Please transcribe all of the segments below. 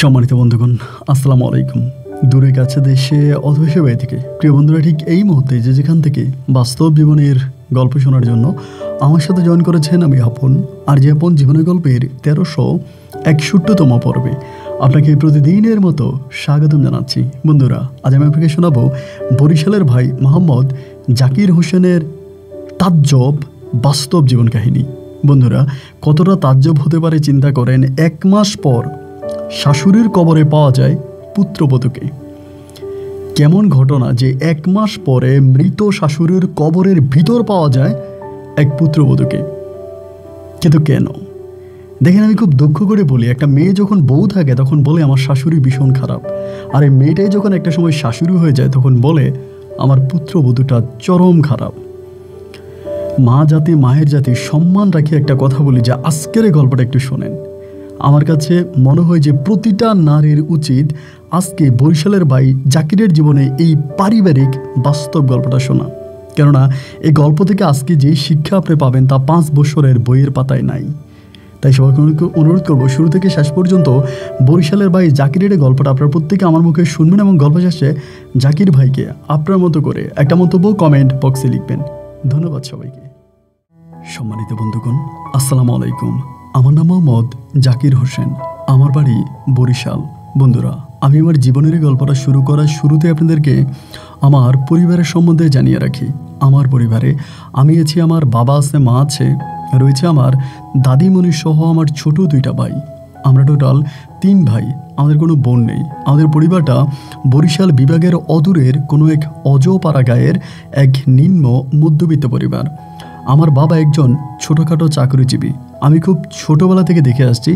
সম্মানিত বন্ধুগণ, আসসালামু আলাইকুম। দূরে কাছে দেশে অথবা সেবাই থেকে প্রিয় বন্ধুরা, ঠিক এই মুহূর্তে যে যেখান থেকে বাস্তব জীবনের গল্প শোনার জন্য আমার সাথে জয়েন করেছেন, আমি আপন আর যে আপন জীবনের গল্পের 1361তম পর্বে আপনাকে প্রতিদিনের মতো স্বাগতম জানাচ্ছি। বন্ধুরা, আজ আমি আপনাকে শোনাবো বরিশালের ভাই মোহাম্মদ জাকির হোসেনের তাজ্জব বাস্তব জীবন কাহিনী। বন্ধুরা, কতটা তাজ্জব হতে পারে চিন্তা করেন। 1 মাস পর শাশুড়ির কবরে পাওয়া যায় পুত্রবধূকে। কেমন ঘটনা যে 1 মাস পরে মৃত শাশুড়ির কবরের ভিতর পাওয়া যায় এক পুত্রবধূকে। কিন্তু কেন? দেখেন, আমি খুব দুঃখ করে বলি, একটা মেয়ে যখন বউ থাকে তখন বলে আমার শাশুড়ি ভীষণ খারাপ, আর এই মেয়েটাই যখন একটা সময় শাশুড়ি হয়ে যায় তখন বলে আমার পুত্রবধূটা চরম খারাপ। মা জাতি মায়ের জাতি সম্মান রাখি একটা কথা বলি যে আজকের এই গল্পটা একটু শোনেন। আমার কাছে মনে হয় যে প্রতিটা নারীর উচিত আজকে বরিশালের ভাই জাকিরের জীবনে এই পারিবারিক বাস্তব গল্পটা শোনা, কেননা এই গল্প থেকে আজকে যে শিক্ষা আপনি পাবেন তা 5 বছরের বইয়ের পাতায় নাই। তাই সবাইকে অনুরোধ করবো শুরু থেকে শেষ পর্যন্ত বরিশালের ভাই জাকিরের এই গল্পটা আপনার প্রত্যেকে আমার মুখে শুনবেন এবং গল্প শেষে জাকির ভাইকে আপনার মতো করে একটা মন্তব্য কমেন্ট বক্সে লিখবেন। ধন্যবাদ সবাইকে। সম্মানিত বন্ধুগণ, আসসালামু আলাইকুম। আমার নাম মোহাম্মদ জাকির হোসেন, আমার বাড়ি বরিশাল। বন্ধুরা, আমি আমার জীবনের গল্পটা শুরু করার শুরুতে আপনাদেরকে আমার পরিবারের সম্বন্ধে জানিয়ে রাখি। আমার পরিবারে আমি আছি, আমার বাবা আছে, মা আছে, রয়েছে আমার দাদিমণি সহ আমার ছোট 2টা ভাই। আমরা টোটাল 3 ভাই, আমাদের কোনো বোন নেই। আমাদের পরিবারটা বরিশাল বিভাগের অদূরের কোনো এক অজপাড়া গায়ের এক নিম্ন মধ্যবিত্ত পরিবার। আমার বাবা একজন ছোটোখাটো চাকরিজীবী। আমি খুব ছোটোবেলা থেকে দেখে আসছি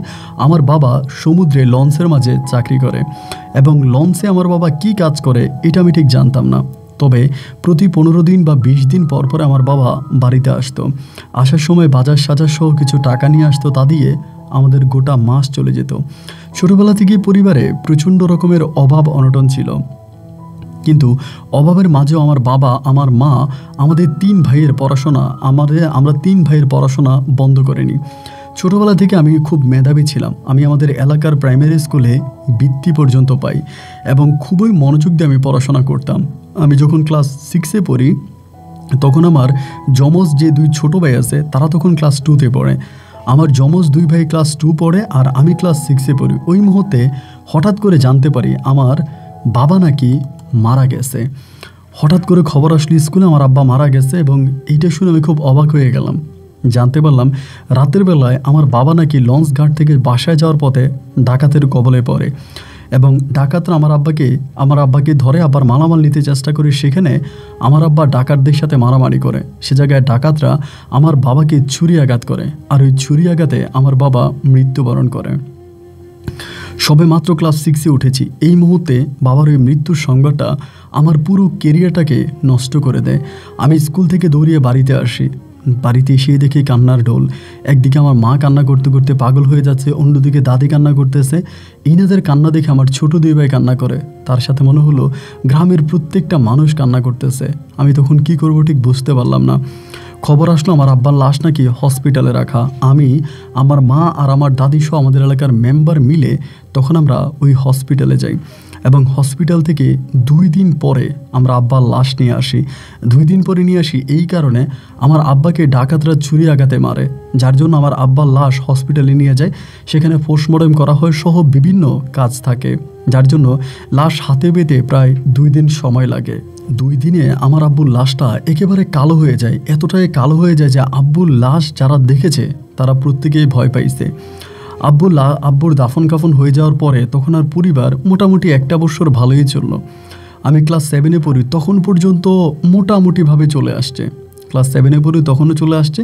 আমার বাবা সমুদ্রে লঞ্চের মাঝে চাকরি করে, এবং লঞ্চে আমার বাবা কি কাজ করে এটা আমি ঠিক জানতাম না। তবে প্রতি 15 দিন বা 20 দিন পর পর আমার বাবা বাড়িতে আসতো। আসার সময় বাজার সাজার সহ কিছু টাকা নিয়ে আসতো, তা দিয়ে আমাদের গোটা মাস চলে যেত। ছোটোবেলা থেকেই পরিবারে প্রচণ্ড রকমের অভাব অনটন ছিল, কিন্তু অভাবের মাঝেও আমার বাবা, আমার মা, আমাদের 3 ভাইয়ের পড়াশোনা, আমরা 3 ভাইয়ের পড়াশোনা বন্ধ করেনি। ছোটোবেলা থেকে আমি খুব মেধাবী ছিলাম। আমি আমাদের এলাকার প্রাইমারি স্কুলে বৃত্তি পর্যন্ত পাই এবং খুবই মনোযোগ দিয়ে আমি পড়াশোনা করতাম। আমি যখন ক্লাস 6-এ পড়ি তখন আমার যমজ যে 2 ছোটো ভাই আছে তারা তখন ক্লাস 2-তে পড়ে। আমার যমজ 2 ভাই ক্লাস 2 পড়ে আর আমি ক্লাস 6-এ পড়ি। ওই মুহূর্তে হঠাৎ করে জানতে পারি আমার বাবা নাকি মারা গেছে। হঠাৎ করে খবর আসলো স্কুলে আমার আব্বা মারা গেছে, এবং এইটা শুনে আমি খুব অবাক হয়ে গেলাম। জানতে পারলাম রাতের বেলায় আমার বাবা নাকি লঞ্চ ঘাট থেকে বাসায় যাওয়ার পথে ডাকাতের কবলে পড়ে, এবং ডাকাতরা আমার আব্বাকে ধরে আবার মালামাল নিতে চেষ্টা করে। সেখানে আমার আব্বা ডাকাতদের সাথে মারামারি করে। সে জায়গায় ডাকাতরা আমার বাবাকে ছুরি আঘাত করে, আর ওই ছুরি আঘাতে আমার বাবা মৃত্যুবরণ করে। সবে মাত্র ক্লাস 6-এ উঠেছি। এই মুহূর্তে বাবার ওই মৃত্যুর সংবাদটা আমার পুরো কেরিয়ারটাকে নষ্ট করে দেয়। আমি স্কুল থেকে দৌড়িয়ে বাড়িতে আসি। বাড়িতে এসে দেখি কান্নার ঢোল। একদিকে আমার মা কান্না করতে করতে পাগল হয়ে যাচ্ছে, অন্যদিকে দাদি কান্না করতেছে। ইনাদের কান্না দেখে আমার ছোট 2 ভাই কান্না করে। তার সাথে মনে হলো গ্রামের প্রত্যেকটা মানুষ কান্না করতেছে। আমি তখন কি করব ঠিক বুঝতে পারলাম না। খবর আসলো আমার আব্বার লাশ নাকি হসপিটালে রাখা। আমি, আমার মা আর আমার দাদি সহ আমাদের এলাকার মেম্বার মিলে তখন আমরা ওই হসপিটালে যাই, এবং হসপিটাল থেকে 2 দিন পরে আমরা আব্বার লাশ নিয়ে আসি। 2 দিন পরে নিয়ে আসি এই কারণে আমার আব্বাকে ডাকাতরা ছুরি আঘাতে মারে, যার জন্য আমার আব্বার লাশ হসপিটালে নিয়ে যায়। সেখানে পোস্টমর্টম করা হয় সহ বিভিন্ন কাজ থাকে, যার জন্য লাশ হাতে পেতে প্রায় 2 দিন সময় লাগে। 2 দিনে আমার আব্বুর লাশটা একেবারে কালো হয়ে যায়। এতটাই কালো হয়ে যায় যে আব্বুর লাশ যারা দেখেছে তারা প্রত্যেকেই ভয় পাইছে। আব্বুর দাফন কাফন হয়ে যাওয়ার পরে তখন আর পরিবার মোটামুটি 1 বছর ভালোই চললো। আমি ক্লাস 7-এ পড়ি, তখন পর্যন্ত মোটামুটিভাবে চলে আসছে। ক্লাস 7-এ পড়ি তখনও চলে আসছে,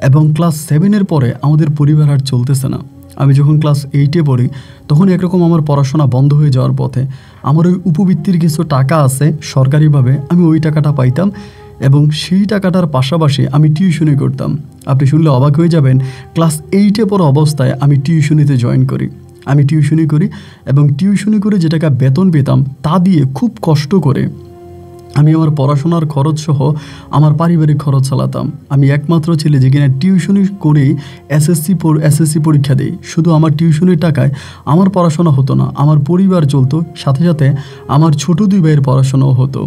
এবং ক্লাস 7-এর পরে আমাদের পরিবার আর চলতেছে না। আমি যখন ক্লাস 8-এ পড়ি তখন একরকম আমার পড়াশোনা বন্ধ হয়ে যাওয়ার পথে আমার ওই উপবৃত্তির কিছু টাকা আছে সরকারিভাবে, আমি ওই টাকাটা পাইতাম, এবং সেই টাকাটার পাশাপাশি আমি টিউশনি করতাম। আপনি শুনলে অবাক হয়ে যাবেন, ক্লাস 8-এ পড়া অবস্থায় আমি টিউশনিতে জয়েন করি। আমি টিউশনি করি, এবং টিউশনি করে যে টাকা বেতন পেতাম তা দিয়ে খুব কষ্ট করে আমি আমার পড়াশোনার খরচ সহ আমার পারিবারিক খরচ চালাতাম। আমি একমাত্র ছেলে যে কিনা টিউশনি করেই এসএসসি পরীক্ষা দিই। শুধু আমার টিউশনির টাকায় আমার পড়াশোনা হতো না, আমার পরিবার চলতো, সাথে সাথে আমার ছোট 2 ভাইয়ের পড়াশোনাও হতো।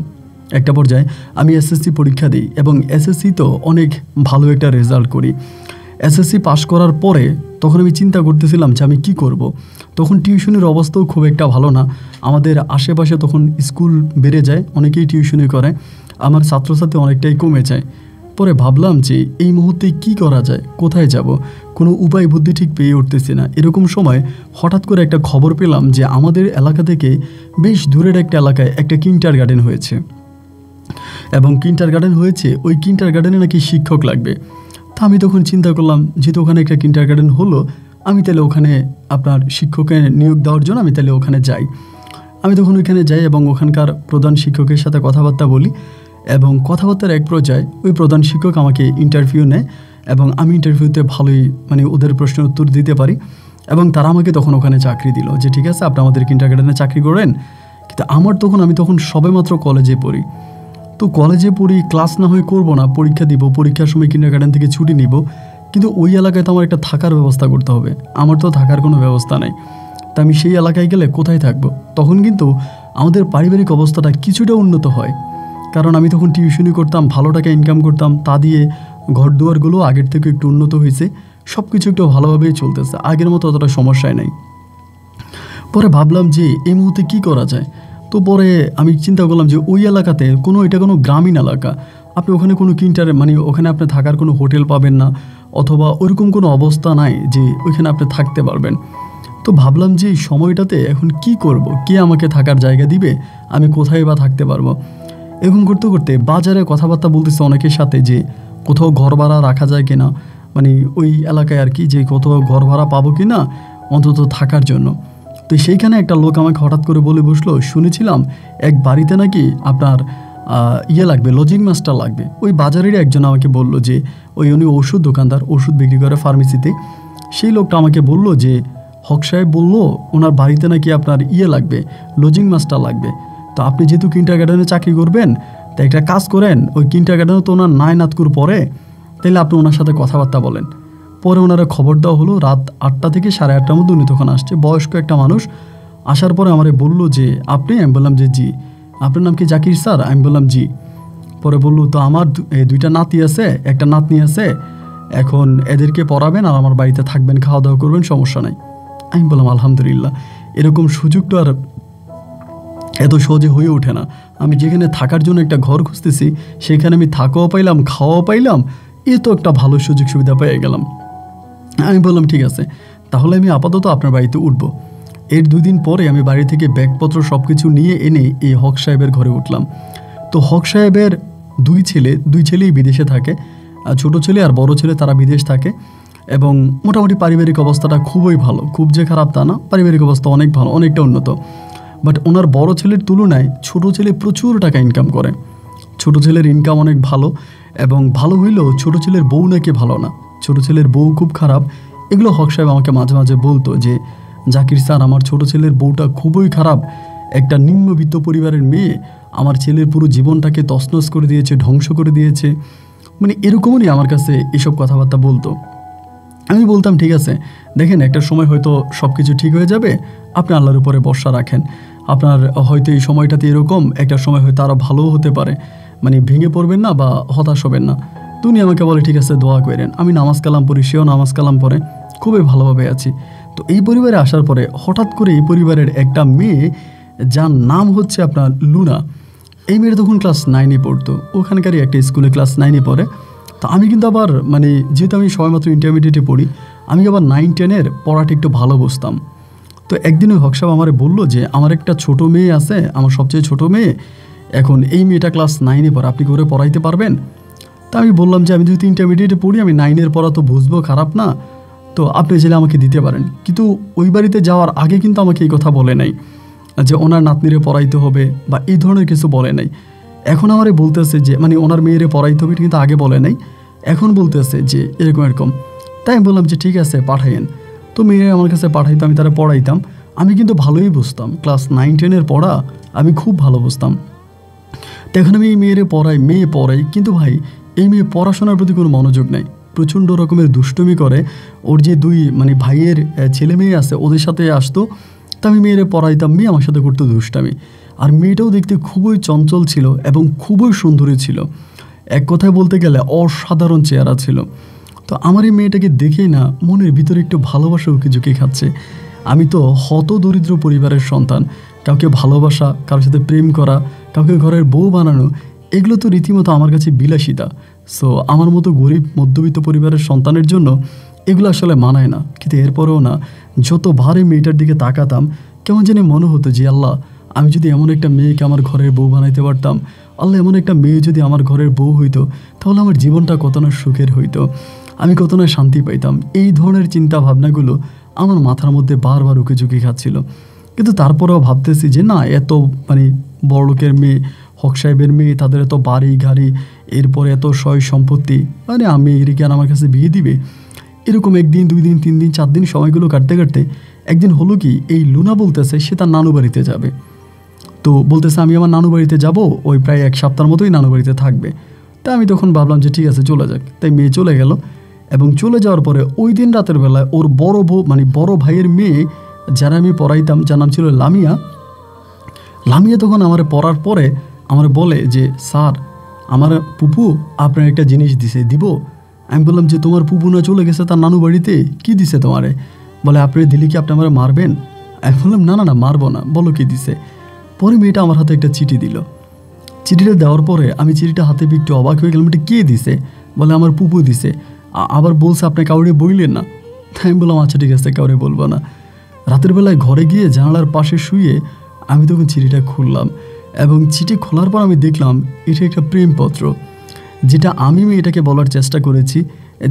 একটা পর্যায়ে আমি এসএসসি পরীক্ষা দিই এবং এসএসসি তো অনেক ভালো একটা রেজাল্ট করি। এসএসসি পাশ করার পরে তখন আমি চিন্তা করতেছিলাম যে আমি কি করব। তখন টিউশনির অবস্থাও খুব একটা ভালো না, আমাদের আশেপাশে তখন স্কুল বেড়ে যায়, অনেকেই টিউশনি করে, আমার ছাত্রছাত্রী অনেকটাই কমে যায়। পরে ভাবলাম যে এই মুহূর্তে কি করা যায়, কোথায় যাব, কোনো উপায় বুদ্ধি ঠিক পেয়ে উঠতেছি না। এরকম সময় হঠাৎ করে একটা খবর পেলাম যে আমাদের এলাকা থেকে বেশ দূরের একটা এলাকায় একটা কিন্ডার গার্ডেন হয়েছে এবং কিন্ডার গার্ডেন হয়েছে, ওই কিন্ডার গার্ডেনে নাকি শিক্ষক লাগবে। তা আমি তখন চিন্তা করলাম যেহেতু ওখানে একটা কিন্ডার গার্ডেন হলো, আমি তাহলে ওখানে আপনার শিক্ষকের নিয়োগ দেওয়ার জন্য আমি তাহলে ওখানে যাই। আমি তখন ওইখানে যাই এবং ওখানকার প্রধান শিক্ষকের সাথে কথাবার্তা বলি এবং কথাবার্তার এক পর্যায়ে ওই প্রধান শিক্ষক আমাকে ইন্টারভিউ নেয় এবং আমি ইন্টারভিউতে ভালোই ওদের প্রশ্নের উত্তর দিতে পারি এবং তারা আমাকে তখন ওখানে চাকরি দিল যে ঠিক আছে আপনি আমাদের কিন্ডার গার্ডেনে চাকরি করেন। কিন্তু আমি তখন সবেমাত্র কলেজে পড়ি। তো কলেজে পড়ি, ক্লাস না হয়ে করবো না, পরীক্ষা দিব, পরীক্ষার সময় কিন্ডার গার্ডেন থেকে ছুটি নিব, কিন্তু ওই এলাকায় তো আমার একটা থাকার ব্যবস্থা করতে হবে, আমার তো থাকার কোনো ব্যবস্থা নেই। তা আমি সেই এলাকায় গেলে কোথায় থাকবো? তখন কিন্তু আমাদের পারিবারিক অবস্থাটা কিছুটা উন্নত হয়, কারণ আমি তখন টিউশনি করতাম, ভালো টাকা ইনকাম করতাম, তা দিয়ে ঘর দুয়ারগুলো আগের থেকে একটু উন্নত হয়েছে, সব কিছু একটু ভালোভাবেই চলতেছে, আগের মতো অতটা সমস্যায় নেই। পরে ভাবলাম যে এই মুহূর্তে কী করা যায়। তো পরে আমি চিন্তা করলাম যে ওই এলাকাতে এটা কোনো গ্রামীণ এলাকা, আপনি ওখানে কোনো ওখানে আপনি থাকার কোনো হোটেল পাবেন না, অথবা ওইরকম কোনো অবস্থা নাই যে ওইখানে আপনি থাকতে পারবেন। তো ভাবলাম যে এই সময়টাতে এখন কি করব, কে আমাকে থাকার জায়গা দিবে, আমি কোথায় বা থাকতে পারবো। এরকম করতে করতে বাজারে কথাবার্তা বলতেছে অনেকের সাথে যে কোথাও ঘর ভাড়া রাখা যায় কিনা, ওই এলাকায় আর কি, যে কোথাও ঘর ভাড়া পাবো কি না অন্তত থাকার জন্য। তো সেইখানে একটা লোক আমাকে হঠাৎ করে বলে বসলো, শুনেছিলাম এক বাড়িতে নাকি আপনার লাগবে, লজিং মাস্টার লাগবে। ওই বাজারেরই একজন আমাকে বলল যে উনি ওষুধ দোকানদার, ওষুধ বিক্রি করে ফার্মেসিতে। সেই লোকটা আমাকে বলল যে হক সাহেব বলল ওনার বাড়িতে নাকি আপনার লাগবে, লজিং মাস্টার লাগবে। তো আপনি যেহেতু কিন্ডার গার্ডেনে চাকরি করবেন, তো একটা কাজ করেন, ওই কিন্ডার গার্ডেনে তো ওনার নাতকুর পরে, তাহলে আপনি ওনার সাথে কথাবার্তা বলেন। পরে ওনারা খবর দেওয়া হলো, রাত 8টা থেকে 8:30টার মধ্যে উনি তখন আসছে, বয়স্ক একটা মানুষ। আসার পরে আমারে বললো যে আপনি, আমি বললাম যে জি। আপনার নাম কি জাকির স্যার? আমি বললাম জি। পরে বললো তো আমার 2টা নাতি আছে, একটা নাতনি আছে, এখন এদেরকে পড়াবেন আর আমার বাড়িতে থাকবেন, খাওয়া দাওয়া করবেন, সমস্যা নাই। আমি বললাম আলহামদুলিল্লাহ, এরকম সুযোগ তো আর এত সহজে হয়ে ওঠে না। আমি যেখানে থাকার জন্য একটা ঘর খুঁজতেছি, সেখানে আমি থাকাও পাইলাম, খাওয়াও পাইলাম, এ তো একটা ভালো সুযোগ সুবিধা পেয়ে গেলাম। আমি বললাম ঠিক আছে, তাহলে আমি আপাতত আপনার বাড়িতে উঠবো। এর 2 দিন পরে আমি বাড়ি থেকে ব্যাগপত্র সব কিছু নিয়ে এনে এই হক সাহেবের ঘরে উঠলাম। তো হক সাহেবের 2 ছেলেই বিদেশে থাকে, ছোট ছেলে আর বড় ছেলে, তারা বিদেশ থাকে এবং মোটামুটি পারিবারিক অবস্থাটা খুবই ভালো, খুব যে খারাপ তা না, পারিবারিক অবস্থা অনেক ভালো, অনেকটা উন্নত। বাট ওনার বড় ছেলের তুলনায় ছোট ছেলে প্রচুর টাকা ইনকাম করে। ছোট ছেলের ইনকাম অনেক ভালো এবং ভালো হইলেও ছোট ছেলের বউ নাকি ভালো না, ছোট ছেলের বউ খুব খারাপ। এগুলো হক সাহেব আমাকে মাঝে মাঝে বলতো যে জাকির স্যার, আমার ছোট ছেলের বউটা খুবই খারাপ, একটা নিম্নবিত্ত পরিবারের মেয়ে আমার ছেলের পুরো জীবনটাকে তছনছ করে দিয়েছে, ধ্বংস করে দিয়েছে। এরকমই আমার কাছে এসব কথাবার্তা বলতো। আমি বলতাম ঠিক আছে, দেখেন একটা সময় হয়তো সব কিছু ঠিক হয়ে যাবে, আপনি আল্লাহর উপরে ভরসা রাখেন, আপনার হয়তো এই সময়টাতে এরকম, একটা সময় হয়তো আরও ভালোও হতে পারে, ভেঙে পড়বেন না বা হতাশ হবেন না। তুমি আমাকে বলে ঠিক আছে দোয়া করেন, আমি নামাজ কালাম পড়ি, সেও নামাজ কালাম পড়ে, খুবই ভালোভাবে আছি। তো এই পরিবারে আসার পরে হঠাৎ করে এই পরিবারের একটা মেয়ে, যার নাম হচ্ছে আপনার লুনা, এই মেয়ের তখন ক্লাস 9-এ পড়তো, ওখানকারই একটা স্কুলে ক্লাস 9-এ পড়ে। তো আমি কিন্তু আবার যেহেতু আমি সবেমাত্র ইন্টারমিডিয়েটে পড়ি, আমি আবার 9-10-এর পড়াটা একটু ভালো বুঝতাম। তো একদিন ওই হক সাহেব আমারে বললো যে আমার একটা ছোট মেয়ে আছে, আমার সবচেয়ে ছোট মেয়ে, এখন এই মেয়েটা ক্লাস 9-এ পড়ে, আপনি করে পড়াইতে পারবেন? তা আমি বললাম যে আমি যেহেতু ইন্টারমিডিয়েটে পড়ি, আমি 9-এর পড়া তো বুঝবো, খারাপ না, তো আপনি চাইলে আমাকে দিতে পারেন। কিন্তু ওই বাড়িতে যাওয়ার আগে কিন্তু আমাকে এই কথা বলে নাই যে ওনার নাতনিরে পড়াইতে হবে বা এই ধরনের কিছু বলে নাই। এখন আমারে বলতেছে যে ওনার মেয়েরে পড়াইতে হবে, কিন্তু আগে বলে নাই, এখন বলতেছে যে এরকম। তাই আমি বললাম যে ঠিক আছে পাঠাইয়েন। তো মেয়েরা আমার কাছে পাঠাইতো, আমি তারা পড়াইতাম। আমি কিন্তু ভালোই বুঝতাম, ক্লাস 9-10-এর পড়া আমি খুব ভালো বুঝতাম। তো এখন আমি এই মেয়ে পড়াই, কিন্তু ভাই এই মেয়ে পড়াশোনার প্রতি কোনো মনোযোগ নাই, প্রচণ্ড রকমের দুষ্টুমি করে। ওর যে দুই ভাইয়ের ছেলে মেয়ে আছে ওদের সাথে আসতো, তা আমি মেয়েরে পড়াইতাম, মেয়ে আমার সাথে করতো দুষ্টামি। আর মেয়েটাও দেখতে খুবই চঞ্চল ছিল এবং খুবই সুন্দরী ছিল, এক কথায় বলতে গেলে অসাধারণ চেহারা ছিল। তো আমার এই মেয়েটাকে দেখেই না মনের ভিতরে একটু ভালোবাসা উকিঝুঁকি খাচ্ছে। আমি তো হত দরিদ্র পরিবারের সন্তান, কাউকে ভালোবাসা, কারোর সাথে প্রেম করা, কাউকে ঘরের বউ বানানো, এগুলো তো রীতিমতো আমার কাছে বিলাসিতা। সো আমার মতো গরিব মধ্যবিত্ত পরিবারের সন্তানের জন্য এগুলো আসলে মানায় না। কিন্তু এরপরেও না, যতবার এই মেয়েটার দিকে তাকাতাম কেমন জানি মনে হতো যে আল্লাহ, আমি যদি এমন একটা মেয়েকে আমার ঘরের বউ বানাইতে পারতাম, আল্লাহ এমন একটা মেয়ে যদি আমার ঘরের বউ হইতো, তাহলে আমার জীবনটা কত না সুখের হইতো, আমি কত না শান্তি পাইতাম। এই ধরনের চিন্তা ভাবনাগুলো আমার মাথার মধ্যে বারবার উকিঝুঁকি খাচ্ছিল। কিন্তু তারপরেও ভাবতেছি যে না, এত বড়লোকের মেয়ে, হক সাহেবের মেয়ে, তাদের এত বাড়ি গাড়ি, এরপরে এত সয় সম্পত্তি, আমি এরিকে আর আমার কাছে বিয়ে দিবে। এরকম 1 দিন 2 দিন 3 দিন 4 দিন সময়গুলো কাটতে কাটতে একদিন হলো কি, এই লুনা বলতেছে সে তার নানু বাড়িতে যাবে। তো বলতেছে আমি আমার নানু বাড়িতে যাব, ওই প্রায় 1 সপ্তাহের মতোই নানু বাড়িতে থাকবে। তাই আমি তখন ভাবলাম যে ঠিক আছে চলে যাক। তাই মেয়ে চলে গেল, এবং চলে যাওয়ার পরে ওই দিন রাতের বেলায় ওর বড় বউ বড় ভাইয়ের মেয়ে, যারা আমি পড়াইতাম, যার নাম ছিল লামিয়া তখন আমার পড়ার পরে আমার বলে যে স্যার, আমার পুপু আপনার একটা জিনিস দিছে, দিব? আমি বললাম যে তোমার পুপু না চলে গেছে তার নানু বাড়িতে, কি দিছে তোমারে? বলে আপনি দিলে কি আপনি আমার মারবেন? আমি বললাম না না না, মারবো না, বলো কি দিছে। পরে মেয়েটা আমার হাতে একটা চিঠি দিল। চিঠিটা দেওয়ার পরে আমি চিঠিটা হাতে পেয়ে একটু অবাক হয়ে গেলাম, এটা কে দিছে? বলে আমার পুপু দিছে, আবার বলছে আপনি কাউরে বললেন না। তাই আমি বললাম আচ্ছা ঠিক আছে, কাউরে বলবো না। রাতের বেলায় ঘরে গিয়ে জানালার পাশে শুয়ে আমি তখন চিঠিটা খুললাম, এবং চিঠি খোলার পর আমি দেখলাম এটা একটা প্রেমপত্র, যেটা আমি মেয়েটাকে বলার চেষ্টা করেছি,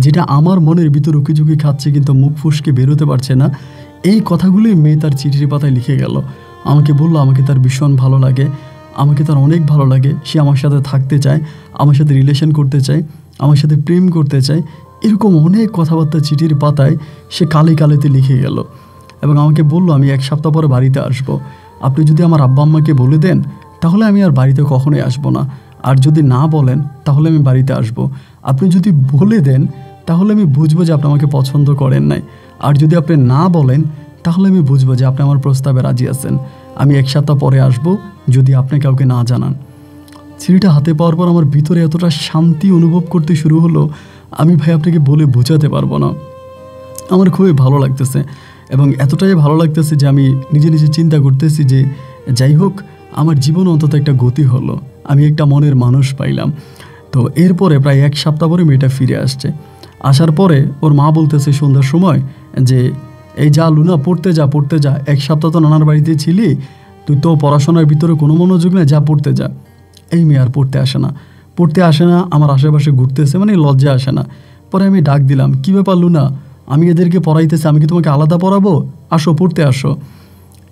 যেটা আমার মনের ভিতর উকিঝুঁকি খাচ্ছে কিন্তু মুখ ফুসকে বেরোতে পারছে না। এই কথাগুলোই মেয়ে তার চিঠির পাতায় লিখে গেল। আমাকে বলল আমাকে তার ভীষণ ভালো লাগে, আমাকে তার অনেক ভালো লাগে, সে আমার সাথে থাকতে চায়, আমার সাথে রিলেশন করতে চায়, আমার সাথে প্রেম করতে চায়, এরকম অনেক কথাবার্তা চিঠির পাতায় সে কালে কালেতে লিখে গেল। এবং আমাকে বলল আমি 1 সপ্তাহ পরে বাড়িতে আসব, আপনি যদি আমার আব্বা আম্মাকে বলে দেন তাহলে আমি আর বাড়িতে কখনোই আসবো না, আর যদি না বলেন তাহলে আমি বাড়িতে আসব। আপনি যদি বলে দেন তাহলে আমি বুঝবো যে আপনি আমাকে পছন্দ করেন নাই, আর যদি আপনি না বলেন তাহলে আমি বুঝবো যে আপনি আমার প্রস্তাবে রাজি আছেন। আমি 1 সপ্তাহ পরে আসব যদি আপনি কাউকে না জানান। চিঠিটা হাতে পাওয়ার পর আমার ভিতরে এতটা শান্তি অনুভব করতে শুরু হলো, আমি ভাই আপনাকে বলে বোঝাতে পারবো না। আমার খুবই ভালো লাগতেছে, এবং এতটাই ভালো লাগতেছে যে আমি নিজে নিজে চিন্তা করতেছি যে যাই হোক, আমার জীবন অন্তত একটা গতি হলো, আমি একটা মনের মানুষ পাইলাম। তো এরপরে প্রায় 1 সপ্তাহ পরে মেয়েটা ফিরে আসছে। আসার পরে ওর মা বলতেছে সন্ধ্যার সময় যে এই যা লুনা, পড়তে যা, 1 সপ্তাহ তো নানার বাড়িতে ছিলি, তুই তো পড়াশোনার ভিতরে কোনো মনোযোগ নেই, যা পড়তে যা। এই মেয়ে আর পড়তে আসে না, আমার আশেপাশে ঘুরতেছে, লজ্জা আসে না। পরে আমি ডাক দিলাম, কী ব্যাপার লুনা, আমি এদেরকে পড়াইতেছি, আমি কি তোমাকে আলাদা পড়াবো? আসো, পড়তে আসো।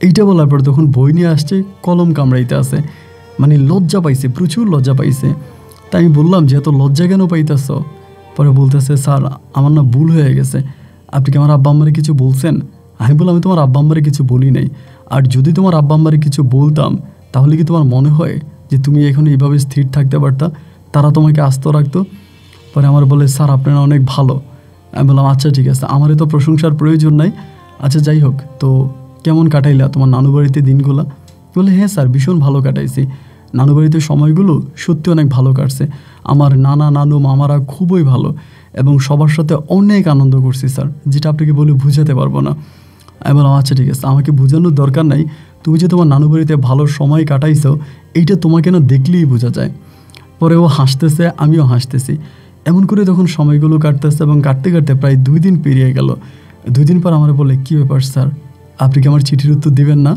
এইটা বলার পর তখন বই নিয়ে আসছে, কলম কামড়াইতে আসে, লজ্জা পাইছে, প্রচুর লজ্জা পাইছে। তাই আমি বললাম যে এত লজ্জা কেন পাইতেছ? পরে বলতেছে স্যার আমার না ভুল হয়ে গেছে, আপনি কি আমার আব্বা আম্মারে কিছু বলছেন? আমি বললাম আমি তোমার আব্বা আম্মারে কিছু বলি নাই, আর যদি তোমার আব্বা আম্মারে কিছু বলতাম তাহলে কি তোমার মনে হয় যে তুমি এখন এইভাবে স্থির থাকতে পারতা, তারা তোমাকে আস্ত রাখতো? পরে আমার বলে স্যার আপনারা অনেক ভালো। আমি বললাম আচ্ছা ঠিক আছে, আমারও তো প্রশংসার প্রয়োজন নাই। আচ্ছা যাই হোক, তো কেমন কাটাইলা তোমার নানু বাড়িতে দিনগুলো? বলে হ্যাঁ স্যার, ভীষণ ভালো কাটাইছি, নানু বাড়িতে সময়গুলো সত্যি অনেক ভালো কাটছে, আমার নানা নানু মামারা খুবই ভালো, এবং সবার সাথে অনেক আনন্দ করছি স্যার, যেটা আপনাকে বলে বুঝাতে পারবো না। আমি বললাম আচ্ছা ঠিক আছে, আমাকে বোঝানোর দরকার নাই, তুমি যে তোমার নানু বাড়িতে ভালো সময় কাটাইছো এইটা তোমাকে না দেখলেই বোঝা যায়। পরে ও হাসতেছে, আমিও হাসতেছি, এমন করে তখন সময়গুলো কাটতেছে, এবং কাটতে কাটতে প্রায় 2 দিন পেরিয়ে গেল। 2 দিন পর আমার বলে কী ব্যাপার স্যার, আপনি কি আমার চিঠির উত্তর দিবেন না?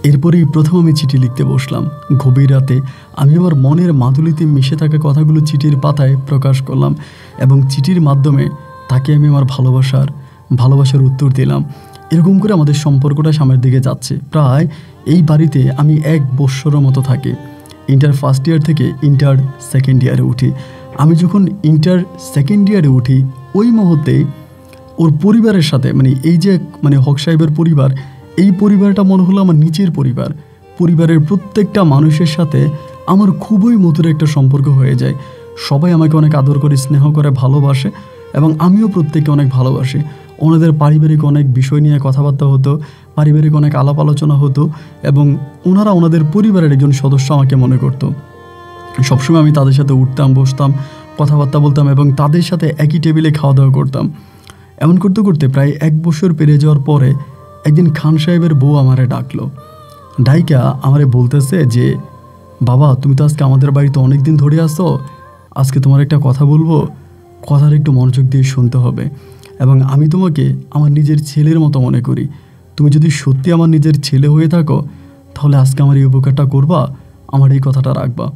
এরপরেই প্রথম আমি চিঠি লিখতে বসলাম। গভীর রাতে আমি আমার মনের মাধুরীতে মিশে থাকা কথাগুলো চিঠির পাতায় প্রকাশ করলাম, এবং চিঠির মাধ্যমে তাকে আমি আমার ভালোবাসার উত্তর দিলাম। এরকম করে আমাদের সম্পর্কটা সামনের দিকে যাচ্ছে। প্রায় এই বাড়িতে আমি 1 বৎসরের মতো থাকি। ইন্টার ফার্স্ট ইয়ার থেকে ইন্টার সেকেন্ড ইয়ারে উঠি। আমি যখন ইন্টার সেকেন্ড ইয়ারে উঠি ওই মুহূর্তে ওর পরিবারের সাথে এই যে হক সাহেবের পরিবার, এই পরিবারটা মনে হলো আমার নিচের পরিবার। পরিবারের প্রত্যেকটা মানুষের সাথে আমার খুবই মধুর একটা সম্পর্ক হয়ে যায়। সবাই আমাকে অনেক আদর করে, স্নেহ করে, ভালোবাসে এবং আমিও প্রত্যেককে অনেক ভালোবাসি। ওনাদের পারিবারিক অনেক বিষয় নিয়ে কথাবার্তা হতো, পারিবারিক অনেক আলাপ আলোচনা হতো এবং ওনারা ওনাদের পরিবারের একজন সদস্য আমাকে মনে করতো। সবসময় আমি তাদের সাথে উঠতাম, বসতাম, কথাবার্তা বলতাম এবং তাদের সাথে একই টেবিলে খাওয়া দাওয়া করতাম। এমন করতে করতে প্রায় 1 বছর পেরিয়ে যাওয়ার পরে একদিন খান সাহেবের বউ আমারে ডাকলো। ডাইকা আমারে বলতেছে যে, বাবা তুমি তো আজকে আমাদের বাড়িতে অনেক দিন ধরে আসো, আজকে তোমার একটা কথা বলবো, কথার একটু মনোযোগ দিয়ে শুনতে হবে এবং আমি তোমাকে আমার নিজের ছেলের মতো মনে করি। তুমি যদি সত্যি আমার নিজের ছেলে হয়ে থাকো তাহলে আজকে আমার এই উপকারটা করবা, আমার এই কথাটা রাখবা।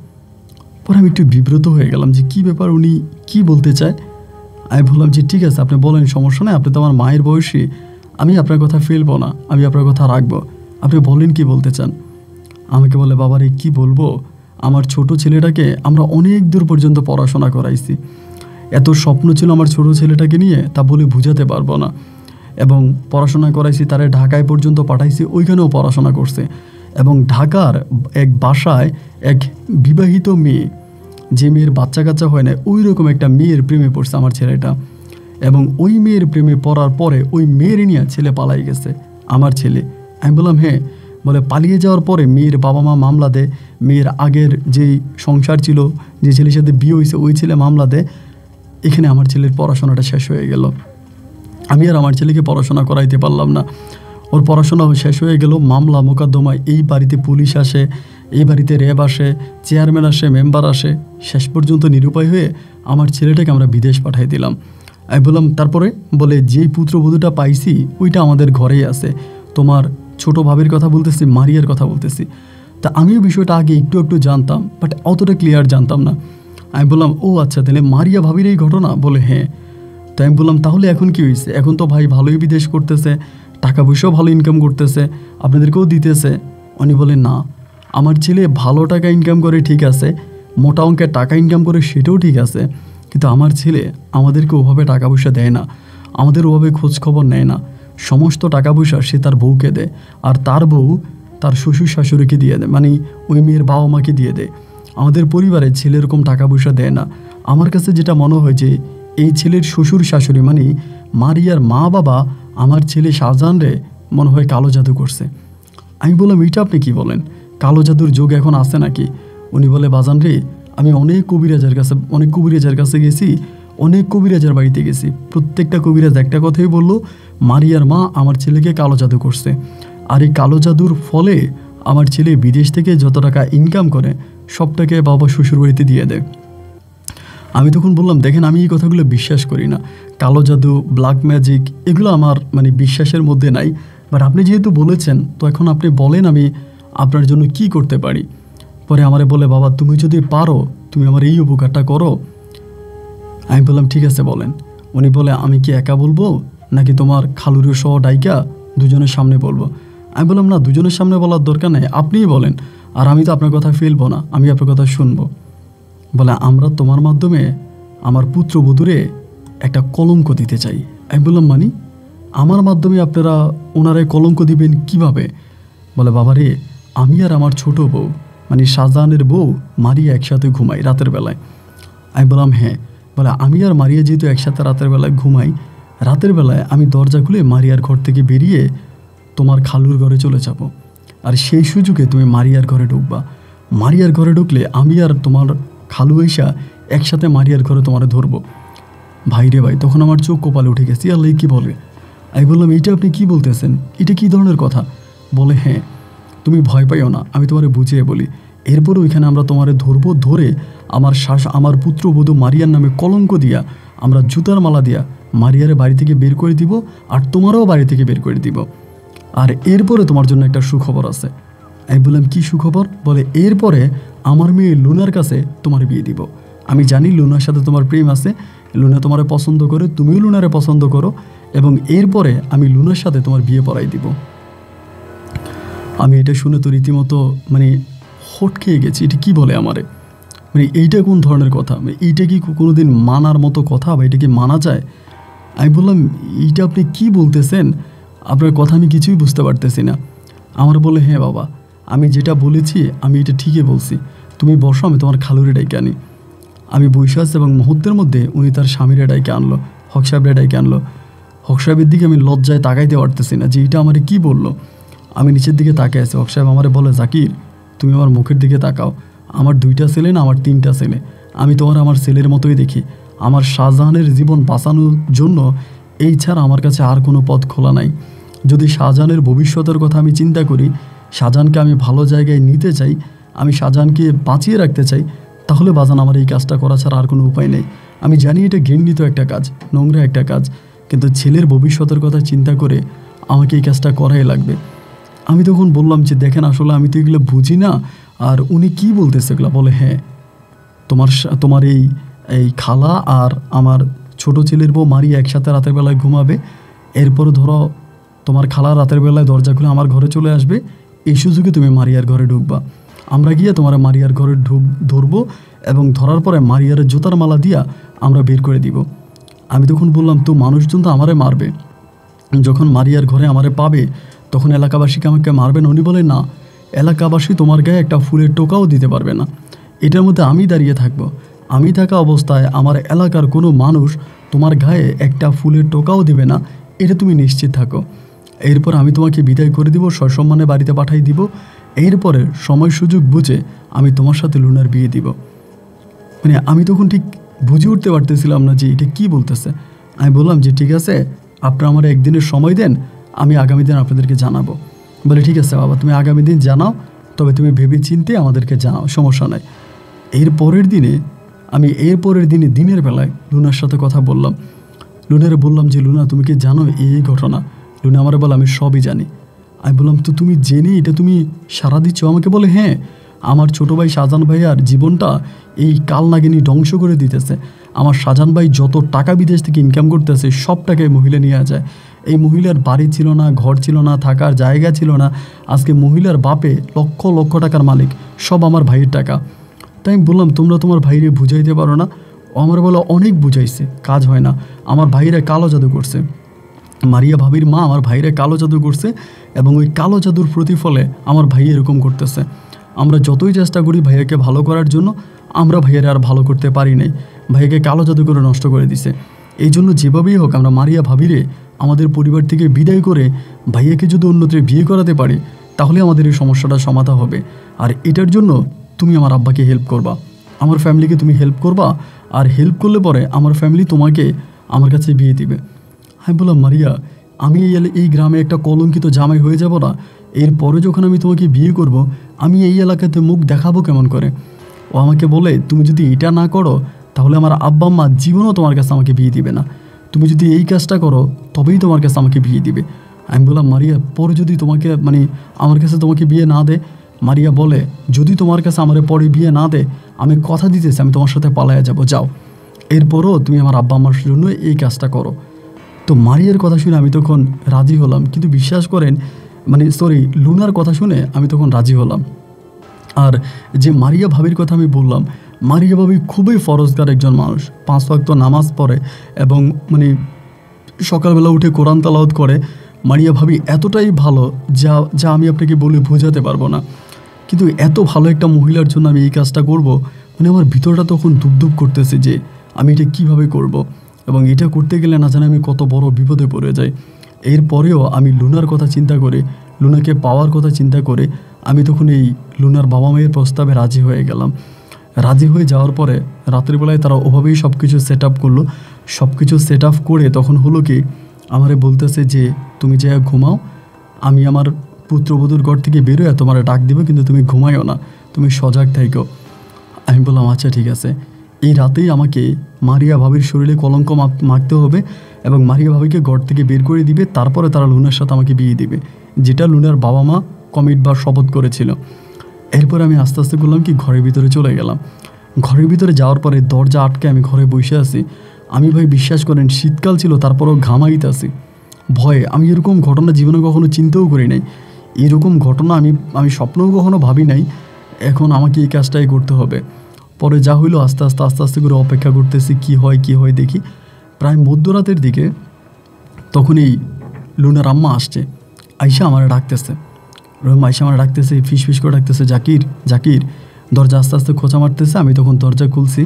পরে আমি একটু বিব্রত হয়ে গেলাম যে কী ব্যাপার, উনি কি বলতে চায়। আমি বললাম যে ঠিক আছে, আপনি বলেন, সমস্যা নেই, আপনি তো আমার মায়ের বয়সী, আমি আপনার কথা ফেলবো না, আমি আপনার কথা রাখবো, আপনি বলেন কি বলতে চান। আমাকে বলে, বাবারে কি বলবো, আমার ছোট ছেলেটাকে আমরা অনেক দূর পর্যন্ত পড়াশোনা করাইছি, এত স্বপ্ন ছিল আমার ছোট ছেলেটাকে নিয়ে তা বলে বুঝাতে পারবো না, এবং পড়াশোনা করাইছি, তারে ঢাকায় পর্যন্ত পাঠাইছি, ওইখানেও পড়াশোনা করছে এবং ঢাকার এক বাসায় এক বিবাহিত মেয়ে, যে মেয়ের বাচ্চা কাচ্চা হয় না, ওই রকম একটা মেয়ের প্রেমে পড়ছে আমার ছেলেটা এবং ওই মেয়ের প্রেমে পড়ার পরে ওই মেয়ের নিয়ে ছেলে পালাই গেছে আমার ছেলে। আমি বললাম হ্যাঁ। বলে পালিয়ে যাওয়ার পরে মেয়ের বাবা মা মামলা দেয়, মেয়ের আগের যেই সংসার ছিল, যে ছেলের সাথে বিয়ে হয়েছে, ওই ছেলে মামলা দেয়। এখানে আমার ছেলের পড়াশোনাটা শেষ হয়ে গেল। আমি আর আমার ছেলেকে পড়াশোনা করাইতে পারলাম না। ওর পড়াশোনা শেষ হয়ে গেল, মামলা মোকদ্দমায় এই বাড়িতে পুলিশ আসে, এই বাড়িতে র্যাব আসে, চেয়ারম্যান আসে, মেম্বার আসে। শেষ পর্যন্ত নিরুপায় হয়ে আমার ছেলেটাকে আমরা বিদেশ পাঠিয়ে দিলাম। আমি বললাম তারপরে, বলে যেই পুত্রবধূটা পাইছি ওইটা আমাদের ঘরেই আছে, তোমার ছোট ভাবির কথা বলতেছি, মারিয়ার কথা বলতেছি। তা আমিও বিষয়টা আগে একটু একটু জানতাম, বাট অতটা ক্লিয়ার জানতাম না। আমি বললাম ও আচ্ছা, তাহলে মারিয়া ভাবির এই ঘটনা? বলে হ্যাঁ। তো আমি বললাম তাহলে এখন কি হয়েছে? এখন তো ভাই ভালোই বিদেশ করতেছে, টাকা পয়সাও ভালো ইনকাম করতেছে, আপনাদেরকেও দিতেছে। উনি বলে না, আমার ছেলে ভালো টাকা ইনকাম করে ঠিক আছে, মোটা অঙ্কের টাকা ইনকাম করে সেটাও ঠিক আছে, কিন্তু আমার ছেলে আমাদেরকে ওভাবে টাকা পয়সা দেয় না, আমাদের ওভাবে খোঁজ খবর নেয় না। সমস্ত টাকা পয়সা সে তার বউকে দেয়, আর তার বউ তার শ্বশুর শাশুড়িকে দিয়ে দেয়, মানে ওই মেয়ের বাবা মাকে দিয়ে দেয়। আমাদের পরিবারে ছেলে এরকম টাকা পয়সা দেয় না। আমার কাছে যেটা মনে হয় যে এই ছেলের শ্বশুর শাশুড়ি মানে মারিয়ার মা বাবা আমার ছেলে শাহজাহানরে মনে হয় কালো জাদু করছে। আমি বললাম এটা আপনি কি বলেন, কালো জাদুর যোগ এখন আছে নাকি? উনি বলে বাজান রে, আমি অনেক কবিরাজের কাছে গেছি, অনেক কবিরাজের বাড়িতে গেছি, প্রত্যেকটা কবিরাজ একটা কথাই বললো, মারিয়ার মা আমার ছেলেকে কালো জাদু করছে, আর এই কালো জাদুর ফলে আমার ছেলে বিদেশ থেকে যত টাকা ইনকাম করে সবটাকে বাবা শ্বশুরবাড়িতে দিয়ে দেয়। আমি তখন বললাম দেখেন, আমি এই কথাগুলো বিশ্বাস করি না, কালো জাদু, ব্ল্যাক ম্যাজিক এগুলো আমার মানে বিশ্বাসের মধ্যে নাই, বাট আপনি যেহেতু বলেছেন তো এখন আপনি বলেন আমি আপনার জন্য কি করতে পারি। পরে আমারে বলে, বাবা তুমি যদি পারো তুমি আমার এই উপকারটা করো। আমি বললাম ঠিক আছে বলেন। উনি বলে, আমি কি একা বলবো নাকি তোমার খালুরে সহ ডাইকা দুজনের সামনে বলবো? আমি বললাম না, দুজনের সামনে বলার দরকার নেই, আপনিই বলেন, আর আমি তো আপনার কথা ফেলবো না, আমি আপনার কথা শুনবো। বলে, আমরা তোমার মাধ্যমে আমার পুত্রবধূরে একটা কলঙ্ক দিতে চাই। আমি বললাম মানে আমার মাধ্যমে আপনারা ওনারাই কলঙ্ক দিবেন কিভাবে? বলে, বাবা রে, আমি আর আমার ছোট বউ মানে শাহজাহানের বউ মারিয়া একসাথে ঘুমাই রাতের বেলায়। আমি বললাম হ্যাঁ। বলে, আমি আর মারিয়া যেহেতু একসাথে রাতের বেলায় ঘুমাই, রাতের বেলায় আমি দরজা খুলে মারিয়ার ঘর থেকে বেরিয়ে তোমার খালুর ঘরে চলে যাব, আর সেই সুযোগে তুমি মারিয়ার ঘরে ঢুকবা। মারিয়ার ঘরে ঢুকলে আমি আর তোমার খালু এসা একসাথে মারিয়ার ঘরে তোমারে ধরবো। ভাই রে ভাই, তখন আমার চোখ কপালে উঠে গেছে, আল্লাহ কি বলে। আমি বললাম এইটা আপনি কি বলতেছেন, এটা কী ধরনের কথা? বলে, হ্যাঁ তুমি ভয় পাইও না, আমি তোমারে বুঝিয়ে বলি। এরপর ওইখানে আমরা তোমারে ধরবো, ধরে আমার পুত্রবধূ মারিয়ার নামে কলঙ্ক দিয়া, আমরা জুতার মালা দিয়া মারিয়ারে বাড়ি থেকে বের করে দিব, আর তোমারও বাড়ি থেকে বের করে দিব। আর এরপরে তোমার জন্য একটা সুখবর আছে। আমি বললাম কি সুখবর? বলে, এরপরে আমার মেয়ে লুনার কাছে তোমার বিয়ে দিব। আমি জানি লুনার সাথে তোমার প্রেম আছে, লুনা তোমারে পছন্দ করে, তুমিও লুনারে পছন্দ করো, এবং এরপরে আমি লুনার সাথে তোমার বিয়ে পড়াই দিব। আমি এটা শুনে তো রীতিমতো মানে হট খেয়ে গেছি, এটা কি বলে আমারে, মানে এইটা কোন ধরনের কথা, এইটা কি কোনোদিন মানার মতো কথা, বা এটা কি মানা যায়? আমি বললাম এইটা আপনি কি বলতেছেন, আপনার কথা আমি কিছুই বুঝতে পারতেছি না। আমার বলে, হ্যাঁ বাবা, আমি যেটা বলেছি আমি এটা ঠিকই বলছি, তুমি বসো, আমি তোমার খালুরে ডাইকে আনি। আমি বসে আছি এবং মুহূর্তের মধ্যে উনি তার স্বামীরে ডাইকে আনলো, হক সাহেবরে ডাইকে আনলো। হক সাহেবের দিকে আমি লজ্জায় তাকাইতে পারতেছি না যে এটা আমারে কী বললো। আমি নিচের দিকে তাকিয়ে আছি। হক সাহেব আমারে বলে, জাকির তুমি আমার মুখের দিকে তাকাও, আমার 2টা ছেলে না, আমার 3টা ছেলে, আমি তোমার আমার ছেলের মতোই দেখি। আমার শাহজাহানের জীবন বাঁচানোর জন্য এই ছাড়া আমার কাছে আর কোনো পথ খোলা নাই। যদি শাহজাহানের ভবিষ্যতের কথা আমি চিন্তা করি, শাহজাহানকে আমি ভালো জায়গায় নিতে চাই, আমি শাহজাহানকে বাঁচিয়ে রাখতে চাই, তাহলে বাজান আমার এই কাজটা করা ছাড়া আর কোনো উপায় নেই। আমি জানি এটা ঘৃণিত একটা কাজ, নোংরা একটা কাজ, কিন্তু ছেলের ভবিষ্যতের কথা চিন্তা করে আমাকে এই কাজটা করাই লাগবে। আমি তখন বললাম যে দেখেন আসলে আমি তো এগুলো বুঝি না। আর উনি কি বলতেছে এগুলো? বলে হ্যাঁ, তোমার এই খালা আর আমার ছোট ছেলের বউ মারিয়া একসাথে রাতের বেলায় ঘুমাবে, এরপরে ধরো তোমার খালা রাতের বেলায় দরজা খুলে আমার ঘরে চলে আসবে, এই সুযোগে তুমি মারিয়ার ঘরে ঢুকবা, আমরা গিয়ে তোমার মারিয়ার ঘরে ধরবো এবং ধরার পরে মারিয়ার জুতার মালা দিয়া আমরা বের করে দিব। আমি তখন বললাম তো মানুষজন তো আমারে মারবে, যখন মারিয়ার ঘরে আমারে পাবে তখন এলাকাবাসীকে আমাকে মারবে না। উনি বলে না, এলাকাবাসী তোমার গায়ে একটা ফুলের টোকাও দিতে পারবে না, এটার মধ্যে আমি দাঁড়িয়ে থাকবো। আমি থাকা অবস্থায় আমার এলাকার কোনো মানুষ তোমার গায়ে একটা ফুলের টোকাও দেবে না, এটা তুমি নিশ্চিত থাকো। এরপর আমি তোমাকে বিদায় করে দিব, সসম্মানে বাড়িতে পাঠিয়ে দিব। এরপরে সময় সুযোগ বুঝে আমি তোমার সাথে লুনার বিয়ে দিব। মানে আমি তখন ঠিক বুঝে উঠতে পারতেছিলাম না যে এটা কী বলতেছে। আমি বললাম যে ঠিক আছে, আপনারা আমার একদিনের সময় দেন, আমি আগামী দিন আপনাদেরকে জানাবো। বলে ঠিক আছে বাবা, তুমি আগামী দিন জানাও, তবে তুমি ভেবে চিন্তে আমাদেরকে জানাও, সমস্যা নাই। এর পরের দিনে দিনের বেলায় লুনার সাথে কথা বললাম। লুনারে বললাম যে লুনা তুমি কি জানো এই ঘটনা? লুনা আমার বলে আমি সবই জানি। আমি বললাম তো তুমি জেনে এটা তুমি সাড়া দিচ্ছ? আমাকে বলে হ্যাঁ, আমার ছোটো ভাই শাহজাহান ভাইয়ার জীবনটা এই কালনাগিনী ধ্বংস করে দিতেছে। আমার শাহজাহান ভাই যত টাকা বিদেশ থেকে ইনকাম করতেছে সব টাকায় মহিলা নিয়ে যায়। এই মহিলার বাড়ি ছিল না, ঘর ছিল না, থাকার জায়গা ছিল না, আজকে মহিলার বাপে লক্ষ লক্ষ টাকার মালিক, সব আমার ভাইয়ের টাকা। তাই আমি বললাম তোমরা তোমার ভাইরে বুঝাইতে পারো না? ও আমার বলে অনেক বুঝাইছে, কাজ হয় না, আমার ভাইরা কালো জাদু করছে। মারিয়া ভাবির মা আমার ভাইরে কালো জাদু করছে এবং ওই কালো জাদুর প্রতিফলে আমার ভাই এরকম করতেছে। আমরা যতই চেষ্টা করি ভাইয়াকে ভালো করার জন্য, আমরা ভাইয়ারে আর ভালো করতে পারি নাই, ভাইয়াকে কালো জাদু করে নষ্ট করে দিছে। এই জন্য যেভাবেই হোক আমরা মারিয়া ভাবিরে আমাদের পরিবার থেকে বিদায় করে ভাইয়াকে যদি অন্যত্রে বিয়ে করাতে পারি, তাহলে আমাদের এই সমস্যাটা সমাধান হবে। আর এটার জন্য তুমি আমার আব্বাকে হেল্প করবা, আমার ফ্যামিলিকে তুমি হেল্প করবা, আর হেল্প করলে পরে আমার ফ্যামিলি তোমাকে আমার কাছে বিয়ে দিবে। আমি বললাম মারিয়া, আমি এই গ্রামে একটা কলঙ্কিত জামাই হয়ে যাব না? এরপরে যখন আমি তোমাকে বিয়ে করব, আমি এই এলাকাতে মুখ দেখাবো কেমন করে? ও আমাকে বলে তুমি যদি এটা না করো তাহলে আমার আব্বা আম্মা জীবনও তোমার কাছে আমাকে বিয়ে দিবে না, তুমি যদি এই কাজটা করো তবেই তোমার কাছে আমাকে বিয়ে দিবে। আমি বললাম মারিয়া, পরে যদি তোমাকে আমার কাছে তোমাকে বিয়ে না দে? মারিয়া বলে যদি তোমার কাছে আমার পরে বিয়ে না দে, আমি কথা দিতেছি আমি তোমার সাথে পালাইয়া যাব, যাও, এরপরও তুমি আমার আব্বা আম্মার জন্য এই কাজটা করো। তো মারিয়ার কথা শুনে আমি তখন রাজি হলাম, কিন্তু বিশ্বাস করেন লুনার কথা শুনে আমি তখন রাজি হলাম। আর যে মারিয়া ভাবির কথা আমি বললাম, মারিয়া ভাবি খুবই ফরজগার একজন মানুষ, 5 ওয়াক্ত নামাজ পড়ে এবং সকালবেলা উঠে কোরআন তালাওয়াত করে। মারিয়া ভাবি এতটাই ভালো যা আমি আপনাকে বলে বোঝাতে পারবো না। কিন্তু এত ভালো একটা মহিলার জন্য আমি এই কাজটা করব, আমার ভিতরটা তখন ধুপধুপ করতেছে যে আমি এটা কিভাবে করব, এবং এটা করতে গেলে না জানি আমি কত বড় বিপদে পড়ে যাই। এরপরেও আমি লুনার কথা চিন্তা করে, লুনাকে পাওয়ার কথা চিন্তা করে আমি তখন এই লুনার বাবা মায়ের প্রস্তাবে রাজি হয়ে গেলাম। রাজি হয়ে যাওয়ার পরে রাত্রিবেলায় তারা ওভাবেই সব কিছু সেট আপ করলো। সব কিছু সেট আপ করে তখন হলো কি, আমারে বলতেছে যে তুমি যা ঘুমাও, আমি আমার পুত্রবধূর ঘর থেকে বেরোয় তোমার ডাক দিব, কিন্তু তুমি ঘুমাইও না, তুমি সজাগ থাইকো। আমি বললাম আচ্ছা ঠিক আছে। এই রাতেই আমাকে মারিয়া ভাবির শরীরে কলঙ্ক মাখতে হবে এবং মারিয়া ভাবিকে ঘর থেকে বের করে দিবে, তারপরে তারা লুনার সাথে আমাকে বিয়ে দিবে, যেটা লুনার বাবা মা কমিট বা শপথ করেছিল। এরপর আমি আস্তে আস্তে করলাম কি, ঘরের ভিতরে চলে গেলাম। ঘরের ভিতরে যাওয়ার পরে দরজা আটকে আমি ঘরে বসে আছি। আমি ভাই বিশ্বাস করেন শীতকাল ছিল, তারপরেও ঘামাইতে আছি ভয়ে। আমি এরকম ঘটনা জীবনে কখনো চিন্তাও করি নাই, এরকম ঘটনা আমি স্বপ্নেও কখনো ভাবি নাই। এখন আমাকে এই কাজটাই করতে হবে। পরে যা হইলো আস্তে আস্তে করে অপেক্ষা করতেছি কি হয় দেখি। প্রায় মধ্যরাতের দিকে তখন এই লুনার আম্মা আসছে, আইসা আমার ডাকতেছে, রহিম আইসা আমার ডাকতেছে, ফিস ফিস করে ডাকতেছে, জাকির জাকির। দরজা আস্তে আস্তে খোঁচা মারতেছে। আমি তখন দরজা খুলছি।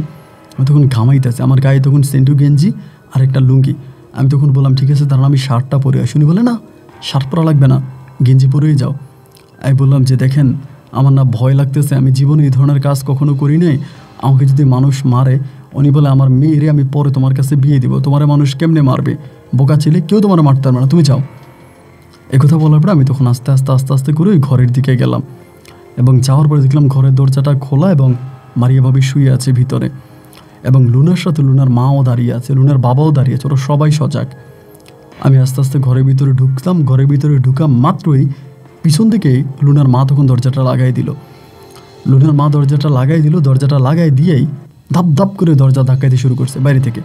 আমি তখন ঘামাইতেছে, আমার গায়ে তখন সেন্টু গেঞ্জি আর একটা লুঙ্গি। আমি তখন বললাম ঠিক আছে দাঁড়ান আমি শার্টটা পরে আসি। উনি বলে না শার্ট পরা লাগবে না, গেঞ্জি পরেই যাও। আমি বললাম যে দেখেন আমার না ভয় লাগতেছে, আমি জীবনে এই ধরনের কাজ কখনো করি নাই, আমাকে যদি মানুষ মারে। উনি বলে আমার মেয়েরে আমি পরে তোমার কাছে বিয়ে দিব, তোমার মানুষ কেমনে মারবে, বোকা ছেলে, কেউ তোমার মারতে পারবে না, তুমি যাও। একথা বলার পরে আমি তখন আস্তে আস্তে আস্তে আস্তে করে ওই ঘরের দিকে গেলাম এবং যাওয়ার পরে দেখলাম ঘরের দরজাটা খোলা এবং মারিয়া ভাবি শুয়ে আছে ভিতরে এবং লুনার সাথে লুনার মাও দাঁড়িয়ে আছে, লুনার বাবাও দাঁড়িয়ে আছে, ওরা সবাই সজাগ। আমি আস্তে আস্তে ঘরের ভিতরে ঢুকতাম, ঘরের ভিতরে ঢুকা মাত্রই পিছন থেকেই লুনার মা তখন দরজাটা লাগাই দিল। লুনার মা দরজাটা লাগাই দিল, দরজাটা লাগাই দিয়েই ধাপ ধাপ করে দরজা ধাক্কাইতে শুরু করছে বাইরে থেকে।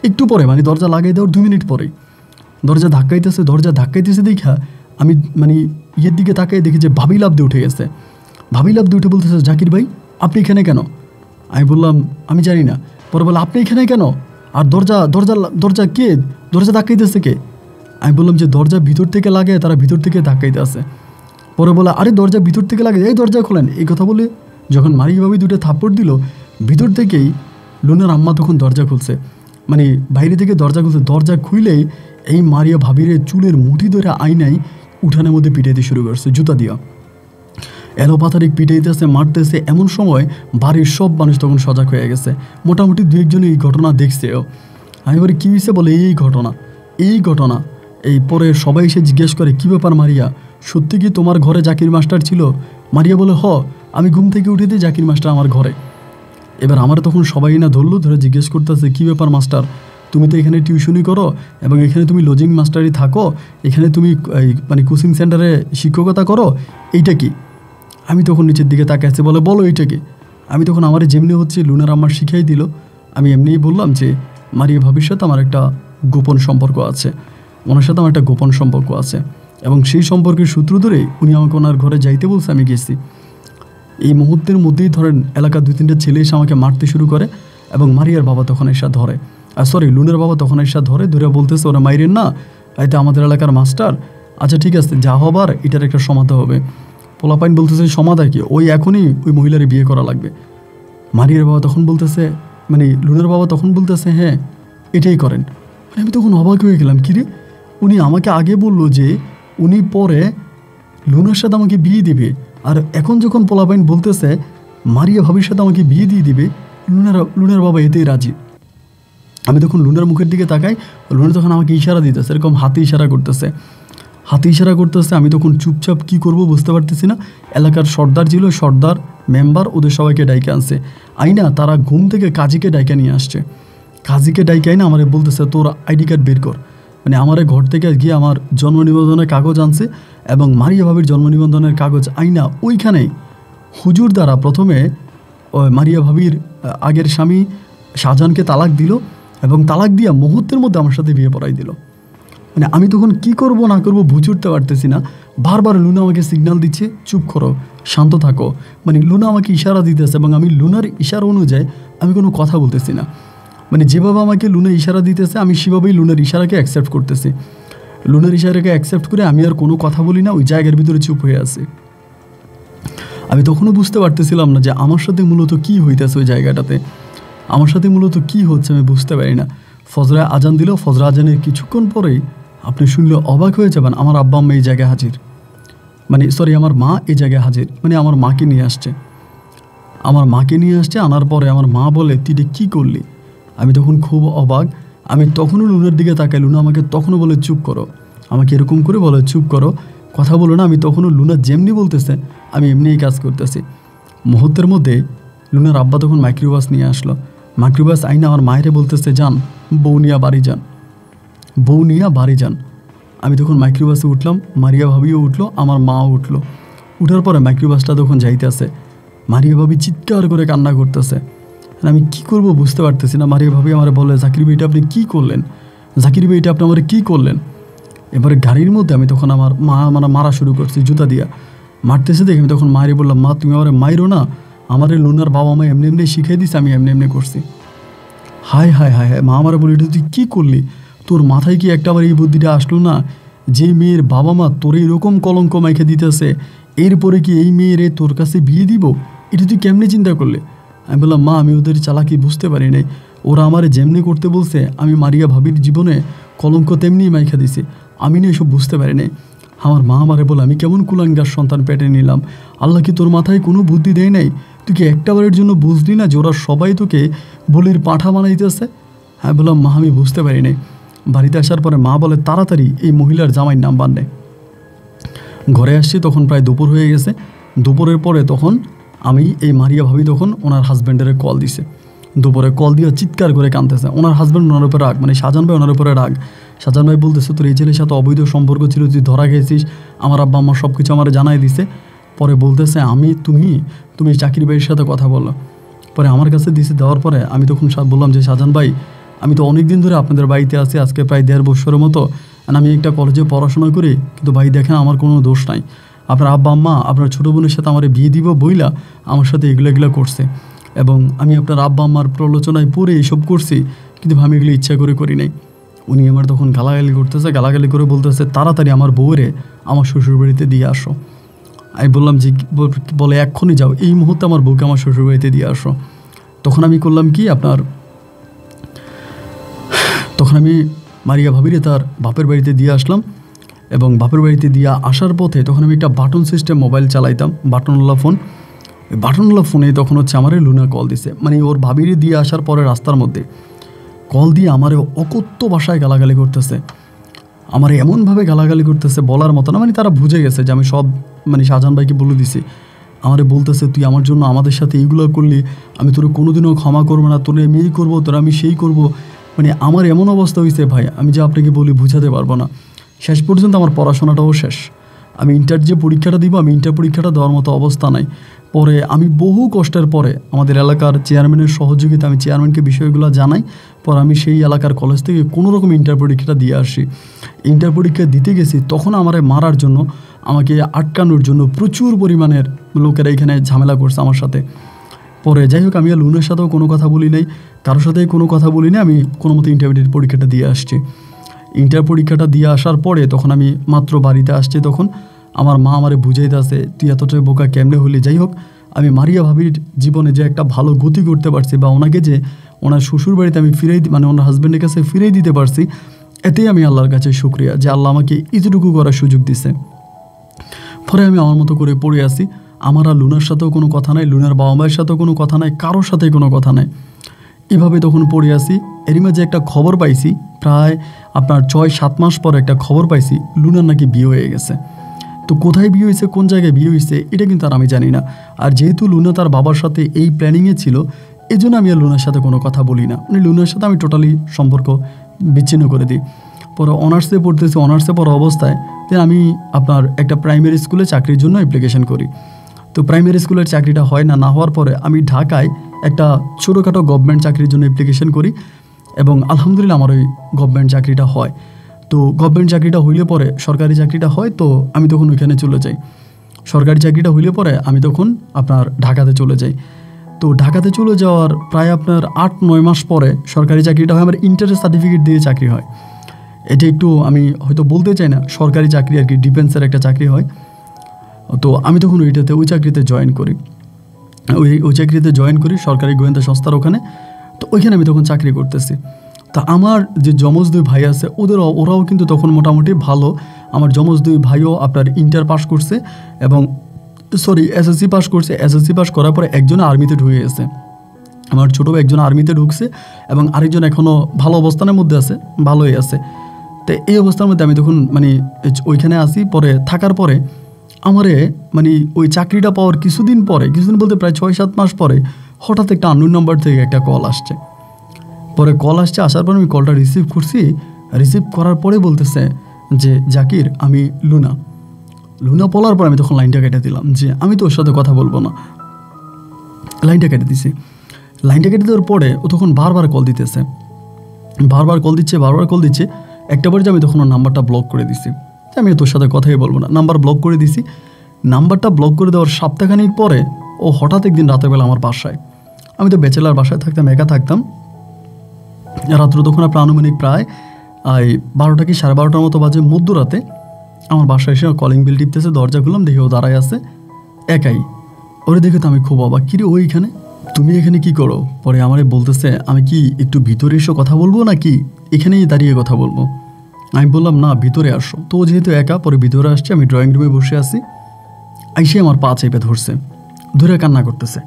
একটু পরে মানে দরজা লাগাই দেওয়ার 2 মিনিট পরেই দরজা ধাক্কাইতেছে দেখা আমি মানে ইয়ের দিকে তাকাই দেখি যে ভাবি লাফ দিয়ে উঠে গেছে। ভাবি লাফ দিয়ে উঠে বলতেছে জাকির ভাই আপনি এখানে কেন? আমি বললাম আমি জানি না। পরে বলে আপনি এখানে কেন? আর দরজা দরজা দরজা কে, দরজা ধাক্কাইতেছে কে? আমি বললাম যে দরজা ভিতর থেকে লাগে, তারা ভিতর থেকে ধাক্কাইতে আছে। পরে বলে আরে দরজা ভিতর থেকে লাগে, এই দরজা খোলেন। এই কথা বলে যখন মারিয়া ভাবি 2টা থাপ্পড় দিল, ভিতর থেকেই লুনার আম্মা তখন দরজা খুলছে, মানে বাইরে থেকে দরজা খুলছে। দরজা খুইলেই এই মারিয়া ভাবির চুলের মুঠি ধরে আইনাই উঠানের মধ্যে পিটাইতে শুরু করছে জুতা দিয়া। এলোপাতারিক পিটাইতেছে, মারতেছে। এমন সময় বাড়ির সব মানুষ তখন সজাগ হয়ে গেছে, মোটামুটি 2-1 এই ঘটনা দেখছেও। আমি বলি কী হয়েছে? বলে এই ঘটনা। এই পরে সবাই এসে জিজ্ঞেস করে কী ব্যাপার মারিয়া, সত্যি কি তোমার ঘরে জাকির মাস্টার ছিল? মারিয়া বলে আমি ঘুম থেকে উঠেতে জাকির মাস্টার আমার ঘরে। এবার আমার তখন সবাই না ধরলো, ধরে জিজ্ঞেস করতেছে কী ব্যাপার মাস্টার, তুমি তো এখানে টিউশনই করো এবং এখানে তুমি লজিং মাস্টারই থাকো, এখানে তুমি মানে কোচিং সেন্টারে শিক্ষকতা করো, এইটা কি? আমি তখন নিচের দিকে তাকাচ্ছি, বলে বলো এইটা কি? আমি তখন আমার যেমনি হচ্ছে লুনার আমার শিখাই দিল, আমি এমনিই বললাম যে মারিয়া ভাবির সাথে আমার একটা গোপন সম্পর্ক আছে, ওনার সাথে আমার একটা গোপন সম্পর্ক আছে এবং সেই সম্পর্কের সূত্র ধরে উনি আমাকে ওনার ঘরে যাইতে বলছে, আমি গেছি। এই মুহূর্তের মধ্যেই ধরেন এলাকার 2-3টা ছেলে এসে আমাকে মারতে শুরু করে এবং মারিয়ার বাবা তখন এসে ধরে, লুনার বাবা তখন এসে ধরে বলতেছে ওরা মাইরেন না, এটা আমাদের এলাকার মাস্টার। আচ্ছা ঠিক আছে, যা হবার এটার একটা সমাধান হবে। পোলাপাইন বলতেছে সমাধান কি? এখনই ওই মহিলার বিয়ে করা লাগবে। মারিয়ার বাবা তখন বলতেছে, মানে লুনার বাবা তখন বলতেছে হ্যাঁ এটাই করেন। আমি তখন অবাক হয়ে গেলাম, কিরে উনি আমাকে আগে বললো যে উনি পরে লুনার সাথে আমাকে বিয়ে দিবে, আর এখন যখন পোলাপাইন বলতেছে মারিয়া ভাবির সাথে আমাকে বিয়ে দিয়ে দিবে, লুনার বাবা এতেই রাজি। আমি তখন লুনার মুখের দিকে তাকাই, লুনা তখন আমাকে ইশারা দিতেছে, এরকম হাতে ইশারা করতেছে। আমি তখন চুপচাপ কি করব বুঝতে পারতেছি না। এলাকার সর্দার ছিল, সর্দার মেম্বার ওদের সবাইকে ডাইকে আনছে। আইনা তারা ঘুম থেকে কাজীকে ডাইকে নিয়ে আসছে। কাজীকে ডাইকে আইনা আমারে বলতেছে তোর আইডি কার্ড বের কর। মানে আমার ঘর থেকে গিয়ে আমার জন্ম নিবন্ধনের কাগজ আনছে এবং মারিয়া ভাবির জন্ম নিবন্ধনের কাগজ আইনা ওইখানেই হুজুর দ্বারা প্রথমে মারিয়া ভাবির আগের স্বামী শাহজাহানকে তালাক দিল এবং তালাক দিয়া মুহূর্তের মধ্যে আমার সাথে বিয়ে পড়াই দিল। মানে আমি তখন কি করব না করব বুঝে উঠতে পারতেছি না। বারবার লুনা আমাকে সিগন্যাল দিচ্ছে চুপ করো, শান্ত থাকো। মানে লুনা আমাকে ইশারা দিতেছে এবং আমি লুনার ইশারা অনুযায়ী আমি কোনো কথা বলতেছি না। মানে যেভাবে আমাকে লুনা ইশারা দিতেছে আমি সেভাবেই লুনার ইশারাকে অ্যাকসেপ্ট করতেছি। লুনার ইশারাকে অ্যাকসেপ্ট করে আমি আর কোনো কথা বলি না, ওই জায়গার ভিতরে চুপ হয়ে আছি। আমি তখনও বুঝতে পারতেছিলাম না যে আমার সাথে মূলত কী হইতেছে ওই জায়গাটাতে, আমার সাথে মূলত কী হচ্ছে আমি বুঝতে পারি না। ফজরে আজান দিল, ফজর আজানের কিছুক্ষণ পরেই আপনি শুনলে অবাক হয়ে যাবেন, আমার আব্বা আম্মা এই জায়গায় হাজির। মানে আমার মা এই জায়গায় হাজির, মানে আমার মাকে নিয়ে আসছে। আনার পরে আমার মা বলে তুই কী করলি? আমি তখন খুব অবাক। আমি তখনও লুনার দিকে তাকাই, লুনা আমাকে তখনও বলে চুপ করো, আমাকে এরকম করে বলে চুপ করো, কথা বলো না। আমি তখনও লুনা যেমনি বলতেছে আমি এমনিই কাজ করতেছি। মুহূর্তের মধ্যে লুনার আব্বা তখন মাইক্রোবাস নিয়ে আসলো। মাইক্রোবাস আইনা আমার মায়েরে বলতেছে যান বউ নিয়ে বাড়ি যান। আমি তখন মাইক্রোবাসে উঠলাম, মারিয়া ভাবিও উঠলো, আমার মাও উঠলো। উঠার পরে মাইক্রোবাসটা তখন যাইতেছে, মারিয়া ভাবি চিৎকার করে কান্না করতেছে। আমি কি করব বুঝতে পারতেছি না। মারিয়া ভাবি আমার বলে জাকির ভাই এটা আপনি কী করলেন, জাকির ভাই এটা আপনি আমার কী করলেন? এবারে গাড়ির মধ্যে আমি তখন আমার মা মারা শুরু করছি জুতা দিয়া, মারতেছে দেখে আমি তখন মায়ের বললাম মা তুমি আমার মাইরো না, আমার লুনার বাবা মা এমনি এমনি শিখিয়ে দিছে, আমি এমনি করছি। হায় হায় হায় হায়, মা আমার বলি এটা তুই কী করলি? তোর মাথায় কি একটা আবার এই বুদ্ধিটা আসলো না যে মেয়ের বাবা মা তোর এইরকম কলঙ্ক মাইখে দিতেছে, এরপরে কি এই মেয়েরে তোর কাছে বিয়ে দিব? এটা তুই কেমনে চিন্তা করলে? আমি বললাম, মা আমি ওদের চালাকি বুঝতে পারি নাই। ওরা আমারে যেমনি করতে বলছে আমি মারিয়া ভাবির জীবনে কলঙ্ক তেমনি মাইখা দিছি। আমি না এসব বুঝতে পারি নাই। আমার মা আমারে বলে, আমি কেমন কুলাঙ্গার সন্তান পেটে নিলাম? আল্লাহ কি তোর মাথায় কোনো বুদ্ধি দেয় নাই? তুই কি একটাবারের জন্য বুঝলি না যে ওরা সবাই তোকে বলির পাঁঠা বানাইতেছে? আমি বললাম, মা আমি বুঝতে পারি নাই। বাড়িতে আসার পরে মা বলে, তাড়াতাড়ি এই মহিলার জামাইয়ের নাম্বার নেয়। ঘরে আসছি তখন প্রায় দুপুর হয়ে গেছে। দুপুরের পরে তখন আমি এই মারিয়া ভাবি তখন ওনার হাজব্যান্ডের কল দিছে। দুপুরে কল দিয়ে চিৎকার করে কাঁদতেছে। ওনার হাজব্যান্ড ওনার উপরে রাগ, মানে শাহজাহান ভাই ওনার উপরে রাগ। শাহজাহান ভাই বলতেছে, তোর এই ছেলের সাথে অবৈধ সম্পর্ক ছিল, তুই ধরা গেছিস, আমার আব্বা আম্মা সব কিছু আমার জানাই দিছে। পরে বলতেছে, তুমি চাকরি ভাইয়ের সাথে কথা বলো। পরে আমার কাছে দিছে, দেওয়ার পরে আমি তখন বললাম যে, শাহজাহান ভাই আমি তো অনেক দিন ধরে আপনাদের বাড়িতে আছি, আজকে প্রায় 1.5 বছরের মতো। আমি একটা কলেজে পড়াশোনা করি, কিন্তু ভাই দেখেন আমার কোনো দোষ নাই। আপনার আব্বা আম্মা আপনার ছোটো বোনের সাথে আমার বিয়ে দিব বইলা আমার সাথে এগুলো করছে, এবং আমি আপনার আব্বা আম্মার প্রলোচনায় পড়ে এইসব করছি, কিন্তু আমি এগুলো ইচ্ছা করে করি নাই। উনি আমার তখন গালাগালি করতেছে, গালাগালি করে বলতেছে, তাড়াতাড়ি আমার বউরে আমার শ্বশুরবাড়িতে দিয়ে আসো। আমি বললাম যে, বলে এক্ষুনি যাও, এই মুহূর্তে আমার বউকে আমার শ্বশুরবাড়িতে দিয়ে আসো। তখন আমি করলাম কি, তখন আমি মারিয়া ভাবিরে তার বাপের বাড়িতে দিয়ে আসলাম। এবং বাপের বাড়িতে দিয়ে আসার পথে তখন আমি একটা বাটন সিস্টেম মোবাইল চালাইতাম, বাটনওয়ালা ফোন। ওই বাটনওয়ালা ফোনে তখন হচ্ছে আমারে লুনা কল দিছে, মানে ওর ভাবিরে দিয়ে আসার পরে রাস্তার মধ্যে কল দিয়ে আমারে অকথ্য ভাষায় গালাগালি করতেছে। আমার এমনভাবে গালাগালি করতেছে বলার মতো না, মানে তারা বুঝে গেছে যে আমি সব শাহজাহান ভাইকে বলে দিছি। আমারে বলতেছে, তুই আমার জন্য আমাদের সাথে এইগুলো করলি, আমি তোর কোনোদিনও ক্ষমা করবো না, তোর আমি এই করবো, তোর আমি সেই করবো। মানে আমার এমন অবস্থা হয়েছে ভাই, আমি যে আপনাকে বলি বুঝাতে পারবো না। শেষ পর্যন্ত আমার পড়াশোনাটাও শেষ। আমি ইন্টার যে পরীক্ষাটা দিব, আমি ইন্টার পরীক্ষাটা দেওয়ার মতো অবস্থা নাই। পরে আমি বহু কষ্টের পরে আমাদের এলাকার চেয়ারম্যানের সহযোগিতা, আমি চেয়ারম্যানকে বিষয়গুলো জানাই। পরে আমি সেই এলাকার কলেজ থেকে কোনো রকম ইন্টার পরীক্ষাটা দিয়ে আসি। ইন্টার পরীক্ষা দিতে গেছি, তখন আমারে মারার জন্য, আমাকে আটকানোর জন্য প্রচুর পরিমাণের লোকেরা এখানে ঝামেলা করছে আমার সাথে। পরে যাই হোক, আমি আর লুনের সাথেও কোনো কথা বলি নাই, কারোর সাথেই কোনো কথা বলি না। আমি কোনো মতো ইন্টারমিডিয়েট পরীক্ষাটা দিয়ে আসছি। ইন্টার পরীক্ষাটা দিয়ে আসার পরে তখন আমি মাত্র বাড়িতে আসছি, তখন আমার মা আমারে বুঝাইতে আছে, তুই এতটাই বোকা কেমনে হলি। যাই হোক, আমি মারিয়া ভাবির জীবনে যে একটা ভালো গতি করতে পারছি, বা ওনাকে যে ওনার শ্বশুর বাড়িতে আমি মানে ওনার হাজব্যান্ডের কাছে ফিরিয়ে দিতে পারছি, এতেই আমি আল্লাহর কাছে শুকরিয়া যে আল্লাহ আমাকে এতটুকু করার সুযোগ দিছে। পরে আমি আমার মতো করে পড়ে আসি। আমার আর লুনার সাথেও কোনো কথা নাই, লুনার বাবা মায়ের সাথেও কোনো কথা নাই, কারোর সাথেই কোনো কথা নাই। এভাবে তখন পড়ে আসি। এরই মাঝে একটা খবর পাইছি, প্রায় আপনার 6-7 মাস পরে একটা খবর পাইছি, লুনার নাকি বিয়ে হয়ে গেছে। তো কোথায় বিয়ে হয়েছে, কোন জায়গায় বিয়ে হয়েছে, এটা কিন্তু আর আমি জানি না। আর যেহেতু লুনা তার বাবার সাথে এই প্ল্যানিংয়ে ছিল, এই জন্য আমি আর লুনার সাথে কোনো কথা বলি না। মানে লুনার সাথে আমি টোটালি সম্পর্ক বিচ্ছিন্ন করে দিই। পরে অনার্সে পড়তেছি, অনার্সে পড়া অবস্থায় আমি আপনার একটা প্রাইমারি স্কুলে চাকরির জন্য অ্যাপ্লিকেশন করি। তো প্রাইমারি স্কুলের চাকরিটা হয় না, হওয়ার পরে আমি ঢাকায় একটা ছোটোখাটো গভর্নমেন্ট চাকরির জন্য অ্যাপ্লিকেশন করি, এবং আলহামদুলিল্লাহ আমার ওই গভর্নমেন্ট চাকরিটা হয়। তো গভর্নমেন্ট চাকরিটা হইলে পরে সরকারি চাকরিটা হয়, তো আমি তখন ওইখানে চলে যাই। সরকারি চাকরিটা হইলে পরে আমি তখন আপনার ঢাকাতে চলে যাই। তো ঢাকাতে চলে যাওয়ার প্রায় আপনার 8-9 মাস পরে সরকারি চাকরিটা হয়, আমার ইন্টারের সার্টিফিকেট দিয়ে চাকরি হয়। এটা একটু আমি হয়তো বলতে চাই না, সরকারি চাকরি আর কি, ডিফেন্সের একটা চাকরি হয়। তো আমি তখন ওই চাকরিতে জয়েন করি। ওই চাকরিতে জয়েন করি সরকারি গোয়েন্দা সংস্থার ওখানে। তো ওইখানে আমি তখন চাকরি করতেছি। তা আমার যে যমজ 2 ভাই আছে, ওরাও কিন্তু তখন মোটামুটি ভালো। আমার যমজ 2 ভাইও আপনার ইন্টার পাস করছে, এবং এসএসসি পাস করছে। এসএসসি পাস করার পরে একজন আর্মিতে ঢুকে গেছে। আমার ছোটো ভাই একজন আর্মিতে ঢুকছে, এবং আরেকজন এখনও ভালো অবস্থানের মধ্যে আছে, ভালোই আছে। তো এই অবস্থার মধ্যে আমি তখন ওইখানে আসি। পরে থাকার পরে আমারে ওই চাকরিটা পাওয়ার কিছুদিন বলতে প্রায় 6-7 মাস পরে হঠাৎ একটা আননোন নাম্বার থেকে একটা কল আসছে। পরে কল আসার পর আমি কলটা রিসিভ করছি। রিসিভ করার পরে বলতেছে যে, জাকির আমি লুনা বলার পর আমি তখন লাইনটা কেটে দিলাম, যে আমি তো ওর সাথে কথা বলবো না। লাইনটা কেটে দিছি। লাইনটা কেটে দেওয়ার পরে ও তখন বারবার কল দিতেছে, বারবার কল দিচ্ছে। একটা বার যে আমি তখন ওর নাম্বারটা ব্লক করে দিছি, আমি তোর সাথে কথাই বলবো না, নাম্বার ব্লক করে দিছি। নাম্বারটা ব্লক করে দেওয়ার সপ্তাহখানেক পরে ও হঠাৎ একদিন রাতের বেলা আমার বাসায়, আমি তো ব্যাচেলার বাসায় থাকতাম, একা থাকতাম। রাত্র তখন আপনার আনুমানিক প্রায় 12টা কি 12:30 মতো বাজে, মধ্যরাতে আমার বাসায় এসে কলিং বেল টিপতেছে, দরজা খুললাম, দেখি ও দাঁড়ায় আছে একাই। ওরে দেখে তো আমি খুব অবাক, কিরে ওইখানে, তুমি এখানে কি করো? পরে আমারে বলতেছে আমি কি একটু ভিতরে এসে কথা বলবো নাকি এখানেই দাঁড়িয়ে কথা বলবো? আমি বললাম না, ভিতরে আসো। তো ও যেহেতু একা, পরে ভিতরে আসছে, আমি ড্রয়িং রুমে বসে আছি। আইসে আমার পা চেপে ধরছে, ধরে কান্না করতেছে।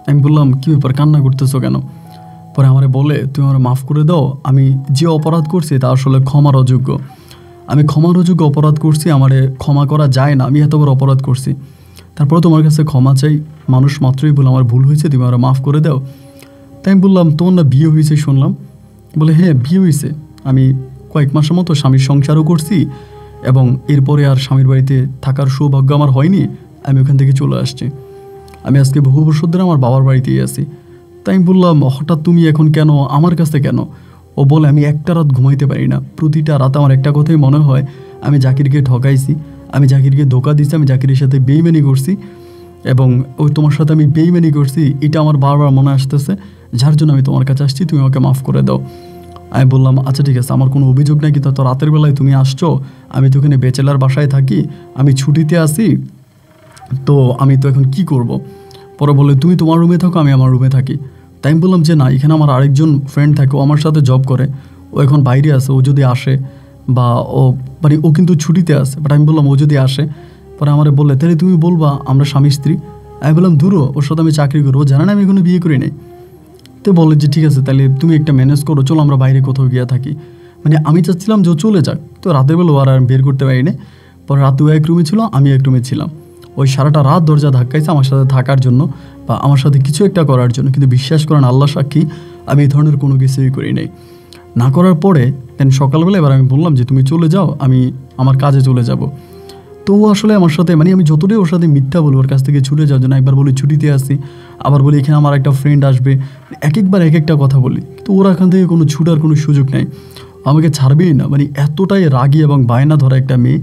আমি বললাম কী ব্যাপার, কান্না করতেছো কেন? পরে আমারে বলে তুমি আমার মাফ করে দাও, আমি যে অপরাধ করছি তা আসলে ক্ষমার অযোগ্য, আমি ক্ষমার অযোগ্য অপরাধ করছি, আমারে ক্ষমা করা যায় না, আমি এত বড় অপরাধ করছি, তারপরে তোমার কাছে ক্ষমা চাই, মানুষ মাত্রই বলে আমার ভুল হয়েছে, তুমি আমার মাফ করে দাও। তাই আমি বললাম তোমার না বিয়ে হয়েছে শুনলাম? বলে হ্যাঁ বিয়ে হয়েছে, আমি কয়েক মাসের মতো স্বামীর সংসারও করছি, এবং এরপরে আর স্বামীর বাড়িতে থাকার সৌভাগ্য আমার হয়নি, আমি ওখান থেকে চলে আসছি, আমি আজকে বহু বছর ধরে আমার বাবার বাড়িতেই আছি। তাই আমি বললাম হঠাৎ তুমি এখন কেন আমার কাছে কেন? ও বলে আমি একটা রাত ঘুমাইতে পারি না, প্রতিটা রাত আমার একটা কথাই মনে হয় আমি জাকিরকে ঠকাইছি, আমি জাকিরকে ধোকা দিচ্ছি, আমি জাকিরের সাথে বেইমানি করছি, এবং ওই তোমার সাথে আমি বেইমানি করছি, এটা আমার বারবার মনে আসতেছে, যার জন্য আমি তোমার কাছে আসছি, তুমি আমাকে মাফ করে দাও। আমি বললাম আচ্ছা ঠিক আছে, আমার কোনো অভিযোগ নেই, কিন্তু তো রাতের বেলায় তুমি আসছো, আমি তো ওখানে বেচেলার বাসায় থাকি, আমি ছুটিতে আসি, তো আমি তো এখন কি করব? পরে বলে তুমি তোমার রুমে থাকো, আমি আমার রুমে থাকি। তাই আমি বললাম যে না, এখানে আমার আরেকজন ফ্রেন্ড থাকে, ও আমার সাথে জব করে, ও এখন বাইরে আছে, ও যদি আসে বা মানে ও কিন্তু ছুটিতে আছে, বাট আমি বললাম ও যদি আসে, পরে আমার বললে তাহলে তুমি বলবা আমরা স্বামী স্ত্রী। আমি বললাম ধুরো, ওর সাথে আমি চাকরি করি, ও জানে না আমি এখনো বিয়ে করি নাই। তো বলে যে ঠিক আছে তাহলে তুমি একটা ম্যানেজ করো, চলো আমরা বাইরে কোথাও গিয়ে থাকি। মানে আমি চাচ্ছিলাম যে ও চলে যাক, তো রাতের বেলা আর বের করতে পারিনি। পরে রাতে ও এক রুমে ছিল, আমি এক রুমে ছিলাম, ওই সারাটা রাত দরজা ধাক্কাইছে আমার সাথে থাকার জন্য বা আমার সাথে কিছু একটা করার জন্য, কিন্তু বিশ্বাস করেন আল্লাহ সাক্ষী আমি এই ধরনের কোনো কিছুই করি নাই। না করার পরে দেন সকালবেলা এবার আমি বললাম যে তুমি চলে যাও, আমি আমার কাজে চলে যাব। তো ও আসলে আমার সাথে মানে আমি যতটাই ওর সাথে মিথ্যা বলবো ওর কাছ থেকে ছুটে যাওয়ার জন্য, একবার বলি ছুটিতে আসি, আবার বলি এখানে আমার একটা ফ্রেন্ড আসবে, এক একবার এক একটা কথা বলি, কিন্তু ওর এখান থেকে কোনো ছুটার কোনো সুযোগ নেই, আমাকে ছাড়বেই না, মানে এতটাই রাগী এবং বায়না ধরা একটা মেয়ে।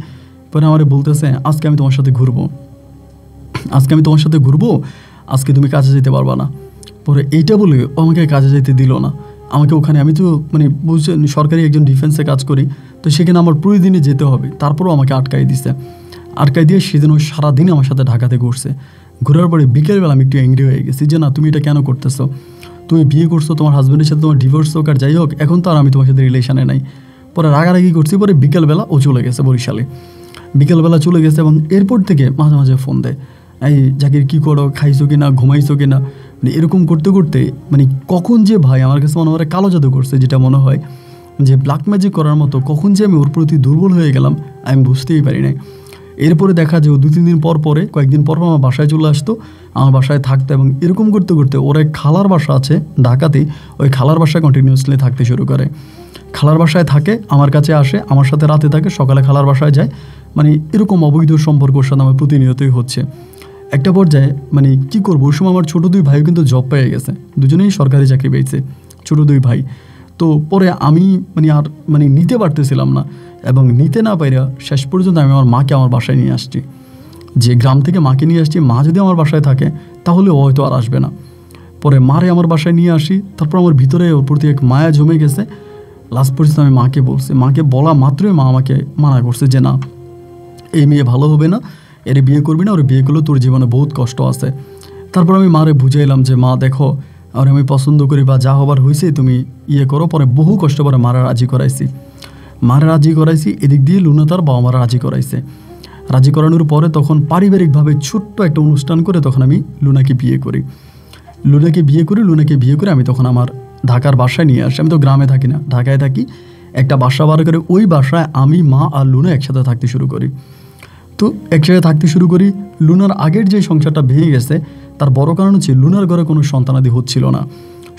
পরে আমার বলতেছে আজকে আমি তোমার সাথে ঘুরবো, আজকে আমি তোমার সাথে ঘুরবো, আজকে তুমি কাজে যেতে পারবা না। পরে এইটা বলে ও আমাকে কাজে যেতে দিল না, আমাকে ওখানে, আমি তো মানে বুঝছেন সরকারি একজন ডিফেন্সে কাজ করি, তো সেখানে আমার প্রতিদিনই যেতে হবে, তারপরেও আমাকে আটকাই দিছে, আটকাই দিয়ে সেদিন ওই সারাদিন আমার সাথে ঢাকাতে ঘুরছে। ঘোরার পরে বিকেলবেলা আমি একটু অ্যাংরি হয়ে গেছি যে না তুমি এটা কেন করতেছো, তুমি বিয়ে করছো, তোমার হাজব্যান্ডের সাথে তোমার ডিভোর্স হোক আর যাই হোক, এখন তো আর আমি তোমার সাথে রিলেশনে নাই। পরে রাগারাগি করছি, পরে বিকেলবেলা ও চলে গেছে বরিশালে, বিকেলবেলা চলে গেছে, এবং এরপর থেকে মাঝে মাঝে ফোন দেয়, এই জাকির কী করো, খাইছো কি না, ঘুমাইছো কি না, মানে এরকম করতে করতে মানে কখন যে ভাই আমার কাছে মনে হয় কালো জাদু করছে, যেটা মনে হয় যে ব্ল্যাক ম্যাজিক করার মতো, কখন যে আমি ওর প্রতি দুর্বল হয়ে গেলাম আমি বুঝতেই পারি নাই। এরপরে দেখা যায় ও 2-3 দিন পর পরে, কয়েকদিন পর আমার বাসায় চলে আসতো, আমার বাসায় থাকতো, এবং এরকম করতে করতে ওর এক খালার বাসা আছে ঢাকাতেই, ওই খালার বাসায় কন্টিনিউয়াসলি থাকতে শুরু করে। খালার বাসায় থাকে, আমার কাছে আসে, আমার সাথে রাতে থাকে, সকালে খালার বাসায় যায়, মানে এরকম অবৈধ সম্পর্ক ওর সাথে আমার প্রতিনিয়তই হচ্ছে। একটা পর্যায়ে মানে কী করবো, ওই সময় আমার ছোটো 2 ভাইও কিন্তু জব পেয়ে গেছে, দুজনেই সরকারি চাকরি পেয়েছে, ছোটো 2 ভাই। তো পরে আমি মানে আর মানে নিতে পারতেছিলাম না, এবং নিতে না পাইরা শেষ পর্যন্ত আমি আমার মাকে আমার বাসায় নিয়ে আসছি, যে গ্রাম থেকে মাকে নিয়ে আসছি, মা যদি আমার বাসায় থাকে তাহলে ও হয়তো আর আসবে না। পরে মারে আমার বাসায় নিয়ে আসি, তারপর আমার ভিতরে ওর প্রতি এক মায়া জমে গেছে। লাস্ট পর্যন্ত আমি মাকে বলছি, মাকে বলা মাত্রই মা আমাকে মানা করছে যে না, এই মেয়ে ভালো হবে না, এর বিয়ে করবি না, ওর বিয়ে করলেও তোর জীবনে বহুত কষ্ট আছে। তারপর আমি মারে বুঝাইলাম যে মা দেখো, আর আমি পছন্দ করি বা যা হবার হয়েছে তুমি ইয়ে করো। পরে বহু কষ্ট করে মারা রাজি করাইছি, এদিক দিয়ে লুনা তার বাবা মারা রাজি করাইছে। রাজি করানোর পরে তখন পারিবারিকভাবে ছোট্ট একটা অনুষ্ঠান করে তখন আমি লুনাকে বিয়ে করি। লুনাকে বিয়ে করে আমি তখন আমার ঢাকার বাসায় নিয়ে আসি। আমি তো গ্রামে থাকি না, ঢাকায় থাকি। একটা বাসা বার করে ওই বাসায় আমি, মা আর লুনা একসাথে থাকতে শুরু করি। তো একসাথে থাকতে শুরু করি। লুনার আগের যে সংসারটা ভেঙে গেছে তার বড় কারণ হচ্ছে লুনার ঘরে কোনো সন্তানাদি হচ্ছিল না।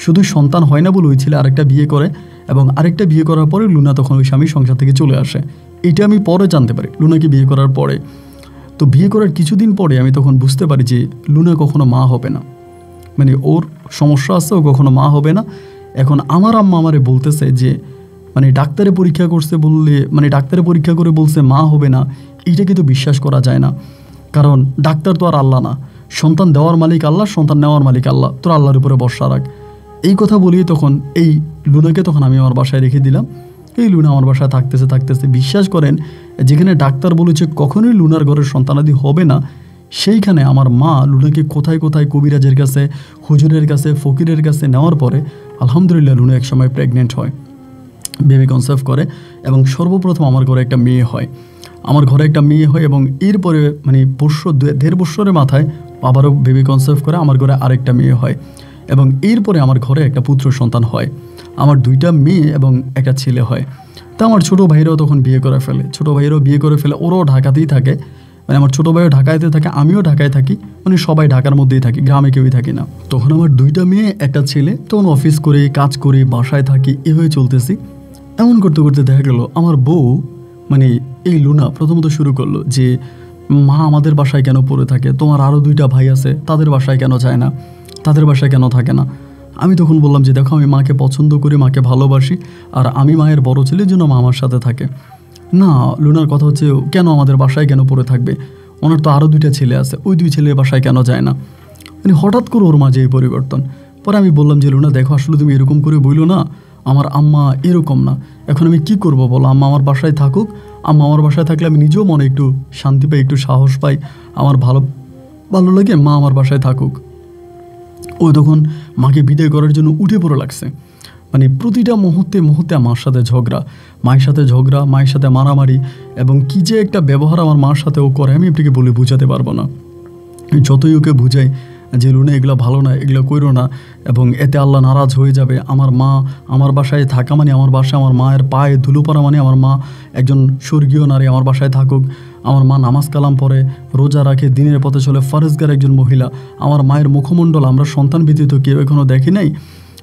শুধু সন্তান হয় না বলে ওই ছেলে আরেকটা বিয়ে করে, এবং আরেকটা বিয়ে করার পরে লুনা তখন ওই স্বামীর সংসার থেকে চলে আসে। এটা আমি পরে জানতে পারি, লুনাকে বিয়ে করার পরে। তো বিয়ে করার কিছুদিন পরে আমি তখন বুঝতে পারি যে লুনা কখনো মা হবে না, মানে ওর সমস্যা আছে, ও কখনো মা হবে না। এখন আমার আম্মা আমারে বলতেছে যে মানে ডাক্তারে পরীক্ষা করে বলছে মা হবে না, এইটা কিন্তু বিশ্বাস করা যায় না, কারণ ডাক্তার তো আর আল্লাহ না, সন্তান দেওয়ার মালিক আল্লাহ, সন্তান নেওয়ার মালিক আল্লাহ, তোর আল্লাহর উপরে ভরসা রাখ। এই কথা বলিয়ে তখন এই লুনাকে তখন আমি আমার বাসায় রেখে দিলাম। এই লুনা আমার বাসায় থাকতেছে। বিশ্বাস করেন যেখানে ডাক্তার বলেছে কখনোই লুনার ঘরের সন্তানাদি হবে না, সেইখানে আমার মা লুনাকে কোথায় কোথায় কবিরাজের কাছে, হুজুরের কাছে, ফকিরের কাছে নেওয়ার পরে আলহামদুলিল্লাহ লুনা এক সময় প্রেগনেন্ট হয়, বেবি কনসেপ্ট করে এবং সর্বপ্রথম আমার ঘরে একটা মেয়ে হয়। আমার ঘরে একটা মেয়ে হয় এবং এরপরে মানে 1.5 বছরের মাথায় আবারও বেবি কনসেপ্ট করে আমার ঘরে আরেকটা মেয়ে হয় এবং এরপরে আমার ঘরে একটা পুত্র সন্তান হয়। আমার 2টা মেয়ে এবং একটা ছেলে হয়। তা আমার ছোটো ভাইরাও তখন বিয়ে করে ফেলে, ওরাও ঢাকাতেই থাকে, মানে আমার ছোটো ভাইও ঢাকাতে থাকে, আমিও ঢাকায় থাকি, মানে সবাই ঢাকার মধ্যেই থাকি, গ্রামে কেউই থাকি না। তখন আমার 2টা মেয়ে একটা ছেলে, তখন অফিস করে কাজ করে বাসায় থাকি, এভাবে চলতেছি। এমন করতে করতে দেখা গেল আমার বউ মানে এই লুনা প্রথমত শুরু করলো যে মা আমাদের বাসায় কেন পড়ে থাকে, তোমার আরও 2টা ভাই আছে, তাদের বাসায় কেন যায় না, তাদের বাসায় কেন থাকে না। আমি তখন বললাম যে দেখো আমি মাকে পছন্দ করি, মাকে ভালোবাসি, আর আমি মায়ের বড় ছেলের জন্য মা আমার সাথে থাকে। না, লুনার কথা হচ্ছে কেন আমাদের বাসায় কেন পড়ে থাকবে, ওনার তো আরও 2টা ছেলে আছে, ওই 2 ছেলের বাসায় কেন যায় না। মানে হঠাৎ করে ওর মাঝে এই পরিবর্তন। পরে আমি বললাম যে লুনা দেখো আসলে তুমি এরকম করে বইলো না, আমার আম্মা এরকম না, এখন আমি কি করব বলো, আম্মা আমার বাসায় থাকুক, আম্মা আমার বাসায় থাকলে আমি নিজেও মনে একটু শান্তি পাই, একটু সাহস পাই, আমার ভালো লাগে, মা আমার বাসায় থাকুক। ও তখন মাকে বিদায় করার জন্য উঠে পড়ে লাগছে, মানে প্রতিটা মুহূর্তে মার সাথে ঝগড়া, মায়ের সাথে মারামারি, এবং কি যে একটা ব্যবহার আমার মার সাথে ও করে আমি আপনাকে বলে বোঝাতে পারবো না। যতই ওকে বুঝাই যে লুনা এগুলো ভালো না, এগুলো করো না, এবং এতে আল্লাহ নারাজ হয়ে যাবে, আমার মা আমার বাসায় থাকা মানে আমার বাসায় আমার মায়ের পায়ে ধুলো পড়া, মানে আমার মা একজন স্বর্গীয় নারী, আমার বাসায় থাকুক, আমার মা নামাজ কালাম পড়ে, রোজা রাখে, দিনের পথে চলে, ফরজগার একজন মহিলা, আমার মায়ের মুখমণ্ডল আমরা সন্তান ব্যতীত কেউ এখনও দেখি নাই,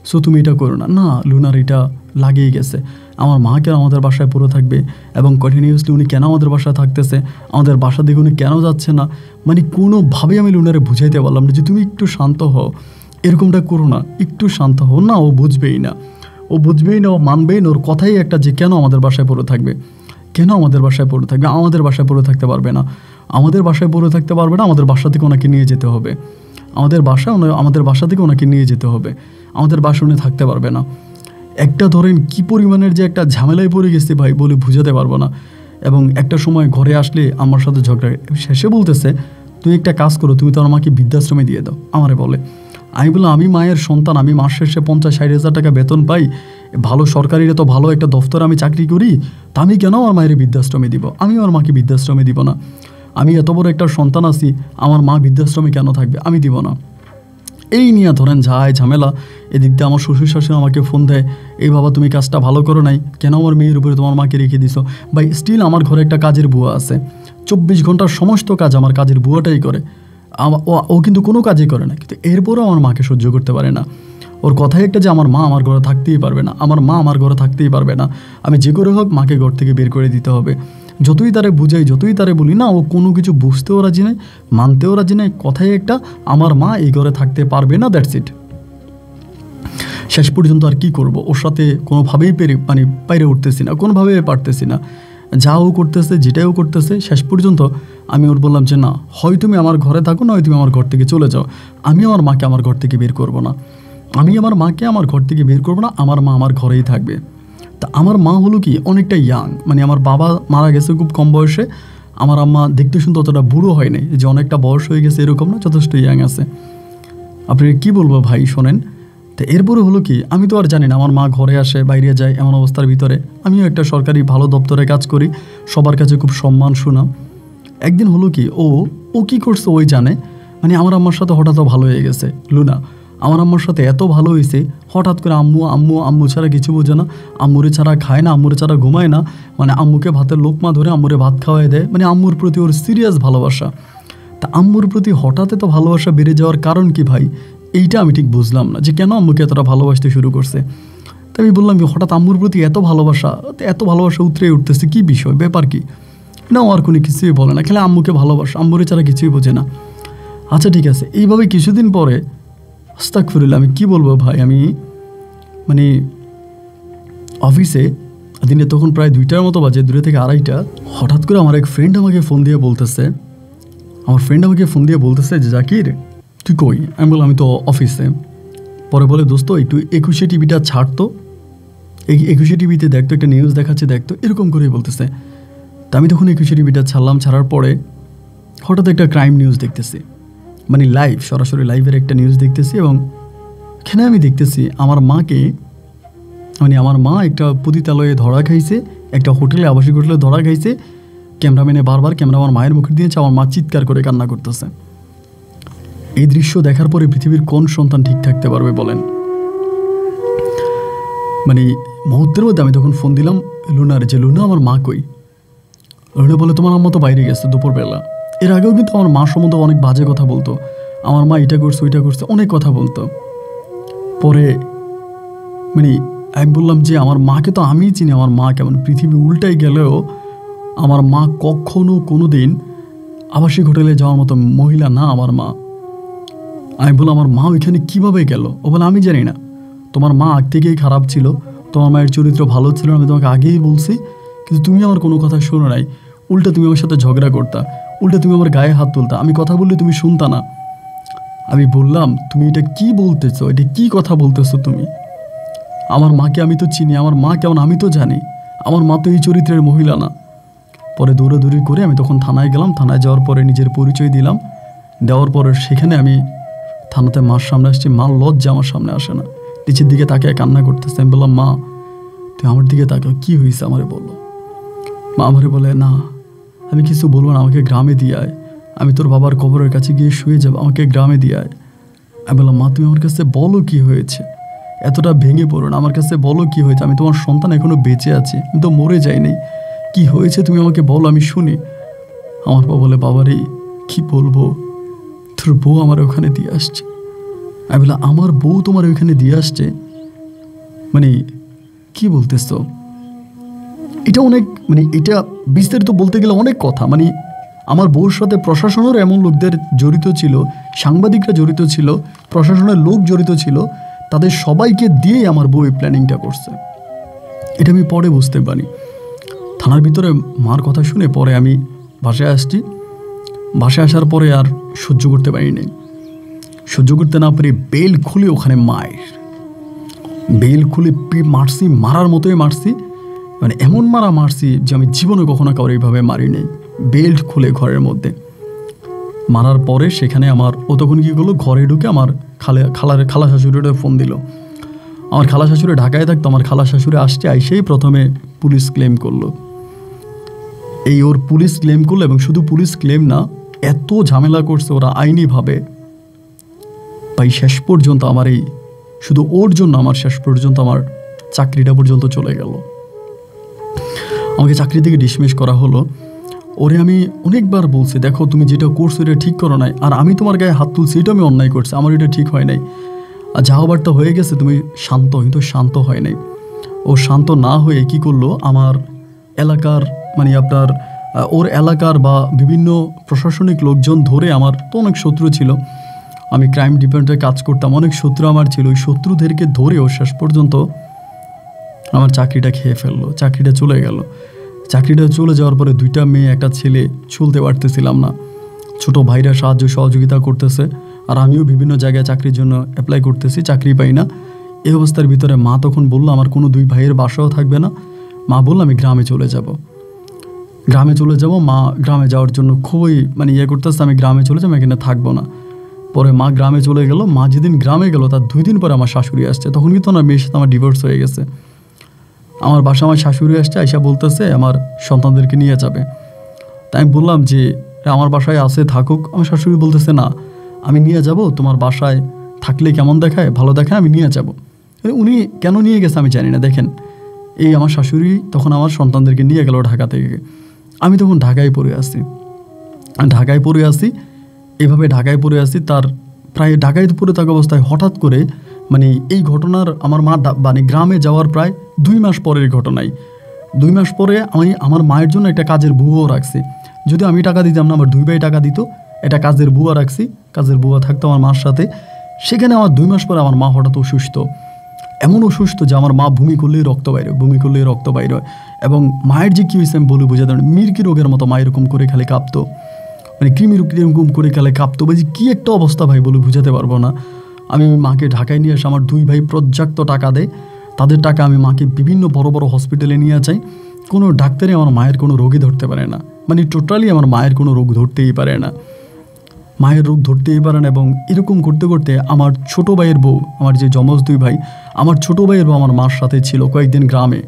সো তুমি এটা করো না। না, লুনার এটা লাগিয়ে গেছে, আমার মা কেন আমাদের বাসায় পড়ে থাকবে, এবং কন্টিনিউয়াসলি উনি কেন আমাদের বাসায় থাকতেছে, আমাদের বাসা দিকে উনি কেন যাচ্ছে না। মানে কোনোভাবেই আমি লুনারে বুঝাইতে পারলাম না যে তুমি একটু শান্ত হও, এরকমটা করো না, একটু শান্ত হও। না, ও বুঝবেই না, ও মানবেই না, ওর কথাই একটা যে কেন আমাদের বাসায় পড়ে থাকবে, আমাদের বাসায় পড়ে থাকতে পারবে না, আমাদের বাসা থেকে ওনাকে নিয়ে যেতে হবে, আমাদের বাসা থেকে ওনাকে নিয়ে যেতে হবে, আমাদের বাসা উনি থাকতে পারবে না। একটা ধরেন কি পরিমাণের যে একটা ঝামেলায় পড়ে গেছে ভাই বলে বুঝাতে পারবো না। এবং একটা সময় ঘরে আসলে আমার সাথে ঝগড়া, শেষে বলতেছে তুমি একটা কাজ করো, তুমি তো আমাকে বৃদ্ধাশ্রমে দিয়ে দাও, আমারে বলে। আমি বললাম আমি মায়ের সন্তান, আমি মাস শেষে 50-60 হাজার টাকা বেতন পাই, ভালো সরকারির তো ভালো একটা দফতরে আমি চাকরি করি, তা আমি কেন আমার মায়ের বৃদ্ধাশ্রমে দিব, আমি আমার মাকে বৃদ্ধাশ্রমে দিব না। আমি এত বড় একটা সন্তান আছি, আমার মা বৃদ্ধাশ্রমে কেন থাকবে, আমি দিব না। এই নিয়ে ধরেন ঝামেলা। এদিক দিয়ে আমার শ্বশুর শাশুড়ি আমাকে ফোন দেয়, এই বাবা তুমি কাজটা ভালো করো নাই, কেন আমার মেয়ের উপরে তোমার মাকে রেখে দিছো। ভাই স্টিল আমার ঘরে একটা কাজের বুয়া আছে, 24 ঘন্টার সমস্ত কাজ আমার কাজের বুয়াটাই করে, ও কিন্তু কোনো কাজই করে না, কিন্তু এরপরও আমার মাকে সহ্য করতে পারে না। ওর কথাই একটা যে আমার মা আমার ঘরে থাকতেই পারবে না, আমি যে করে হোক মাকে ঘর থেকে বের করে দিতে হবে। যতই তারে বুঝাই, যতই তারে বলি না, ও কোনো কিছু বুঝতেও রাজি নাই, মানতেও রাজি নাই, কথাই একটা আমার মা এই ঘরে থাকতে পারবে না, দ্যাটস ইট। শেষ পর্যন্ত আর কি করব, ওর সাথে কোনোভাবেই পাইরে উঠতেছি না, কোনোভাবেই পারতেছি না, যাও করতেছে, যেটাও করতেছে। শেষ পর্যন্ত আমি ওর বললাম যে না, হয় তুমি আমার ঘরে থাকো, নয় তুমি আমার ঘর থেকে চলে যাও, আমি আমার মাকে আমার ঘর থেকে বের করব না, আমার মা আমার ঘরেই থাকবে। তা আমার মা হলো কি অনেকটা ইয়াং, মানে আমার বাবা মারা গেছে খুব কম বয়সে, আমার আম্মা দেখতে শুনতে অতটা বুড়ো হয় নাই, যে অনেকটা বয়স হয়ে গেছে এরকম না, যথেষ্ট ইয়াং আছে। আপনি কি বলবো ভাই শোনেন। তো এরপরে হলো কি, আমি তো আর জানি না আমার মা ঘরে আসে বাইরে যায়, এমন অবস্থার ভিতরে আমিও একটা সরকারি ভালো দপ্তরে কাজ করি, সবার কাছে খুব সম্মান সুনাম। একদিন হলো কি, ও কি করছে ওই জানে, মানে আমার আম্মার সাথে হঠাৎ ভালো হয়ে গেছে লুনা, আমার আম্মার সাথে এত ভালো হয়েছে, হঠাৎ করে আম্মু ছাড়া কিছু বোঝে না, আম্মুরে ছাড়া খায় না, আম্মুরে ছাড়া ঘুমায় না, মানে আম্মুকে ভাতের লোকমা ধরে আম্মুরে ভাত খাওয়াই দেয়, মানে আম্মুর প্রতি ওর সিরিয়াস ভালোবাসা। তা আম্মুর প্রতি হঠাৎ এত ভালোবাসা বেড়ে যাওয়ার কারণ কি ভাই, এইটা আমি ঠিক বুঝলাম না, যে কেন আম্মুকে এতটা ভালোবাসতে শুরু করছে। তা আমি বললাম হঠাৎ আম্মুর প্রতি এত ভালোবাসা উতরে উঠতেছে, কি বিষয়, ব্যাপার কি? না, আর কোনো কিছুই বলে না, খেলে আম্মুকে ভালোবাসা, আম্মুরে ছাড়া কিছুই বোঝে না। আচ্ছা ঠিক আছে। এইভাবে কিছুদিন পরে আস্তাগফিরুল্লাহ, আমি কি বলবো ভাই, আমি মানে অফিসে দিনে তখন প্রায় 2টার মতো বাজে, 2 থেকে 2:30, হঠাৎ করে আমার এক ফ্রেন্ড আমাকে ফোন দিয়ে বলতেছে যে জাকির তুই কই? আমি বললাম আমি তো অফিসে। পরে বলে দোস্ত একটু 21 টিভিটা ছাড়তো, এই 21 টিভিতে দেখতো, একটা নিউজ দেখাচ্ছে দেখতো, এরকম করেই বলতেছে। তো আমি তখন একুশে টিভিটা ছাড়লাম, ছাড়ার পরে হঠাৎ একটা ক্রাইম নিউজ দেখতেছি, মানে লাইভ, সরাসরি লাইভের একটা নিউজ দেখতেছি। এবং এখানে আমি দেখতেছি আমার মাকে, মানে আমার মা একটা পতিতালয়ে ধরা খাইছে, একটা হোটেলে, আবাসিক হোটেলে ধরা খাইছে। ক্যামেরাম্যানে বারবার ক্যামেরা আমার মায়ের মুখে দিয়েছে, আমার মা চিৎকার করে কান্না করতেছে। এই দৃশ্য দেখার পরে পৃথিবীর কোন সন্তান ঠিক থাকতে পারবে বলেন? মানে মুহূর্তের মধ্যে আমি তখন ফোন দিলাম লুনার, যে লুনা আমার মা কই? লুনা বলে তোমার আম্মা তো বাইরে গেছে দুপুরবেলা। এর আগেও কিন্তু আমার মা সম্বন্ধে অনেক বাজে কথা বলতো, আমার মা এটা করছে ওইটা করছে, অনেক কথা বলতো। পরে মানে আমি বললাম যে আমার মাকে তো আমিই চিনি, আমার মা কেমন। পৃথিবী উল্টাই গেলেও আমার মা কখনো কোনো দিন আবাসিক হোটেলে যাওয়ার মতো মহিলা না আমার মা। আমি বললাম আমার মা ওইখানে কীভাবে গেল? ও বলে আমি জানি না, তোমার মা আগ থেকেই খারাপ ছিল, তোমার মায়ের চরিত্র ভালো ছিল না, আমি তোমাকে আগেই বলছি, কিন্তু তুমি আমার কোনো কথা শোনো নাই। উল্টা তুমি আমার সাথে ঝগড়া করতা, উল্টা তুমি আমার গায়ে হাত তুলতা, আমি কথা বললে তুমি শুনতা না। আমি বললাম তুমি এটা কি বলতেছো, এটা কি কথা বলতেছো তুমি? আমার মাকে আমি তো চিনি, আমার মা কেমন আমি তো জানি, আমার মা তো এই চরিত্রের মহিলা না। পরে দৌড়াদৌড়ি করে আমি তখন থানায় গেলাম। থানায় যাওয়ার পরে নিজের পরিচয় দিলাম, দেওয়ার পরে সেখানে আমি থানাতে মার সামনে আসছি, মার লজ্জা আমার সামনে আসে না, নিচের দিকে তাকে কান্না করতেছে। আমি বললাম মা তুই আমার দিকে তাকে, কি হয়েছে আমারে বলো। মা আমারে বলে না আমি কিছু বলবো না, আমাকে গ্রামে দিয়ে আয়, আমি তোর বাবার কবরের কাছে গিয়ে শুয়ে যাবো, আমাকে গ্রামে দিয়ে আয়। আমি বললাম মা তুমি আমার কাছে বলো কি হয়েছে, এতটা ভেঙে পড়ো না, আমার কাছে বলো কি হয়েছে, আমি তোমার সন্তান এখনো বেঁচে আছি, আমি তো মরে যাইনি, কি হয়েছে তুমি আমাকে বলো আমি শুনি। আমার বাবা বলে বাবারে কি বলবো, তোর বউ আমার ওখানে দিয়ে আসছে। আমি বললাম আমার বউ তোমার ওইখানে দিয়ে আসছে, মানে কি বলতেছ? এটা অনেক, মানে এটা বিস্তারিত বলতে গেলে অনেক কথা। মানে আমার বউর সাথে প্রশাসনের এমন লোকদের জড়িত ছিল, সাংবাদিকরা জড়িত ছিল, প্রশাসনের লোক জড়িত ছিল, তাদের সবাইকে দিয়েই আমার বউ এই প্ল্যানিংটা করছে। এটা আমি পরে বুঝতে পারি। থানার ভিতরে মার কথা শুনে পরে আমি বাসায় আসছি। বাসায় আসার পরে আর সহ্য করতে পারিনি, সহ্য করতে না পারি বেল খুলে ওখানে মায়ের বেল খুলে মারছি, মারার মতোই মারছি, মানে এমন মারছি যে আমি জীবনে কখনো কাউরে এইভাবে মারিনি। বেল্ট খুলে ঘরের মধ্যে মারার পরে সেখানে আমার ও তখন কী করলো, ঘরে ঢুকে আমার খালা শাশুড়িটা ফোন দিল। আমার খালা শাশুড়ি ঢাকায় থাকতো, আমার খালা শাশুড়ি আসছে, আইসেই প্রথমে পুলিশ ক্লেম করলো। এই ওর পুলিশ ক্লেম করলো, এবং শুধু পুলিশ ক্লেম না, এত ঝামেলা করছে ওরা আইনিভাবে। তাই শেষ পর্যন্ত আমার এই শুধু ওর জন্য আমার শেষ পর্যন্ত আমার চাকরিটা পর্যন্ত চলে গেল। আমাকে চাকরি থেকে ডিসমিস করা হলো। ওরে আমি অনেকবার বলছি দেখো তুমি যেটা করছো এটা ঠিক করো নাই, আর আমি তোমার গায়ে হাত তুলছি এটা আমি অন্যায় করছি, আমার এটা ঠিক হয় নাই, আর যা হবার তো হয়ে গেছে, তুমি শান্ত, কিন্তু শান্ত হয় নাই। ও শান্ত না হয়ে কি করলো, আমার এলাকার মানে আপনার ওর এলাকার বা বিভিন্ন প্রশাসনিক লোকজন ধরে, আমার তো অনেক শত্রু ছিল, আমি ক্রাইম ডিপার্টমেন্টে কাজ করতাম, অনেক শত্রু আমার ছিল, ওই শত্রুদেরকে ধরেও শেষ পর্যন্ত আমার চাকরিটা খেয়ে ফেললো, চাকরিটা চলে গেল। চাকরিটা চলে যাওয়ার পরে 2টা মেয়ে একটা ছেলে চলতে পারতেছিলাম না, ছোট ভাইরা সাহায্য সহযোগিতা করতেছে, আর আমিও বিভিন্ন জায়গায় চাকরির জন্য অ্যাপ্লাই করতেছি, চাকরি পাই না। এই অবস্থার ভিতরে মা তখন বললো আমার কোনো 2 ভাইয়ের বাসাও থাকবে না। মা বললো আমি গ্রামে চলে যাব, গ্রামে চলে যাব। মা গ্রামে যাওয়ার জন্য খুবই মানে করতেছে, আমি গ্রামে চলে যাবো, এখানে থাকবো না। পরে মা গ্রামে চলে গেল। মা যেদিন গ্রামে গেল তার 2 দিন পরে আমার শাশুড়ি আসছে, তখন কিন্তু আমার মেয়ের সাথে আমার ডিভোর্স হয়ে গেছে। আমার বাসা আমার শাশুড়ি আসছে, আইসা বলতেছে আমার সন্তানদেরকে নিয়ে যাবে। তাই আমি বললাম যে আমার বাসায় আসে থাকুক। আমার শাশুড়ি বলতেছে না আমি নিয়ে যাব, তোমার বাসায় থাকলে কেমন দেখায়, ভালো দেখায়, আমি নিয়ে যাব। উনি কেন নিয়ে গেছে আমি জানি না। দেখেন এই আমার শাশুড়ি তখন আমার সন্তানদেরকে নিয়ে গেল ঢাকা থেকে। আমি তখন ঢাকায় পড়ে আসি, এভাবে ঢাকায় পড়ে আসি। তার প্রায় ঢাকায় পড়ে থাকা অবস্থায় হঠাৎ করে মানে এই ঘটনার আমার মা মানে গ্রামে যাওয়ার প্রায় 2 মাস পরের ঘটনায়, 2 মাস পরে আমি আমার মায়ের জন্য একটা কাজের বুয়াও রাখছি। যদি আমি টাকা দিতাম না, আমার 2 ভাই টাকা দিত, এটা কাজের বুয়া রাখছি, কাজের বুয়া থাকতো আমার মার সাথে। সেখানে আমার 2 মাস পরে আমার মা হঠাৎ অসুস্থ, এমন অসুস্থ যে আমার মা বমি করলেই রক্ত বাইর হয়। এবং মায়ের যে কী হয়েছে আমি বলে বোঝাতে পারি, মির্কি রোগের মতো মা এরকম করে খালি কাঁপতো, মানে কৃমি রোগ এরকম করে খালি কাঁপতো। বলছি কী একটা অবস্থা ভাই বলে বোঝাতে পারবো না। আমি মাকে ঢাকায় নিয়ে এসে আমার 2 ভাই পর্যাপ্ত টাকা দেয়, তাদের টাকা আমি মাকে বিভিন্ন বড় বড় হসপিটালে নিয়ে যাই। কোনো ডাক্তারই আমার মায়ের কোনো রোগই ধরতে পারে না, মানে টোটালি আমার মায়ের কোনো রোগ ধরতেই পারে না, মায়ের রোগ ধরতেই পারে না। এবং এরকম করতে করতে আমার ছোটো ভাইয়ের বউ, আমার যে যমজ 2 ভাই, আমার ছোটো ভাইয়ের বউ আমার মার সাথে ছিল কয়েকদিন গ্রামে,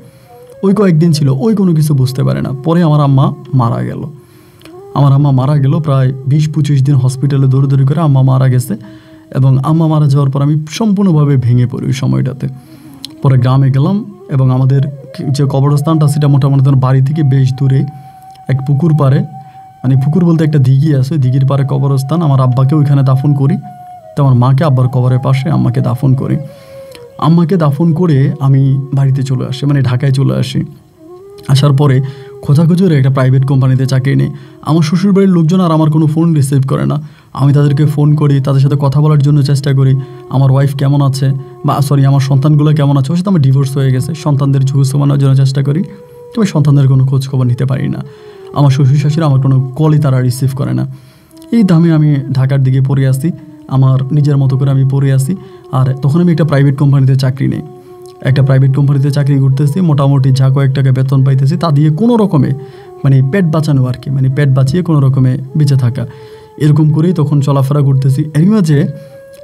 ওই কয়েকদিন ছিল, ওই কোনো কিছু বুঝতে পারে না। পরে আমার আম্মা মারা গেল, প্রায় 20-25 দিন হসপিটালে দৌড়াদৌড়ি করে আম্মা মারা গেছে। এবং আম্মা মারা যাওয়ার পর আমি সম্পূর্ণভাবে ভেঙে পড়ি ওই সময়টাতে। পরে গ্রামে গেলাম এবং আমাদের যে কবরস্থানটা সেটা মোটামুটি বাড়ি থেকে বেশ দূরে, এক পুকুর পাড়ে, মানে পুকুর বলতে একটা দিঘি আছে, দিঘির পাড়ে কবরস্থান। আমার আব্বাকে ওইখানে দাফন করি, তো আমার মাকে আব্বার কবরের পাশে আম্মাকে দাফন করি। আম্মাকে দাফন করে আমি বাড়িতে চলে আসি, মানে ঢাকায় চলে আসি। আসার পরে খোঁজাখুঁজুরে একটা প্রাইভেট কোম্পানিতে চাকরি নেই। আমার শ্বশুরবাড়ির লোকজন আর আমার কোনো ফোন রিসিভ করে না। আমি তাদেরকে ফোন করি, তাদের সাথে কথা বলার জন্য চেষ্টা করি, আমার ওয়াইফ কেমন আছে, বা আমার সন্তানগুলো কেমন আছে। ওর সাথে আমার ডিভোর্স হয়ে গেছে, সন্তানদের ঝুঁস মানার জন্য চেষ্টা করি, তবে সন্তানদের কোনো খোঁজ খবর নিতে পারি না। আমার শ্বশুর শাশুড়ি আমার কোনো কলই তারা রিসিভ করে না। এই দামে আমি ঢাকার দিকে পড়ে আসি, আমার নিজের মতো করে আমি পড়ে আসি। আর তখন আমি একটা প্রাইভেট কোম্পানিতে চাকরি নেই, একটা প্রাইভেট কোম্পানিতে চাকরি করতেছি, মোটামুটি যা কয়েক টাকা বেতন পাইতেছি, তা দিয়ে কোনো রকমে মানে পেট বাঁচানো আর কি, মানে পেট বাঁচিয়ে কোনো রকমে বেঁচে থাকা, এরকম করেই তখন চলাফেরা করতেছি। এর মাঝে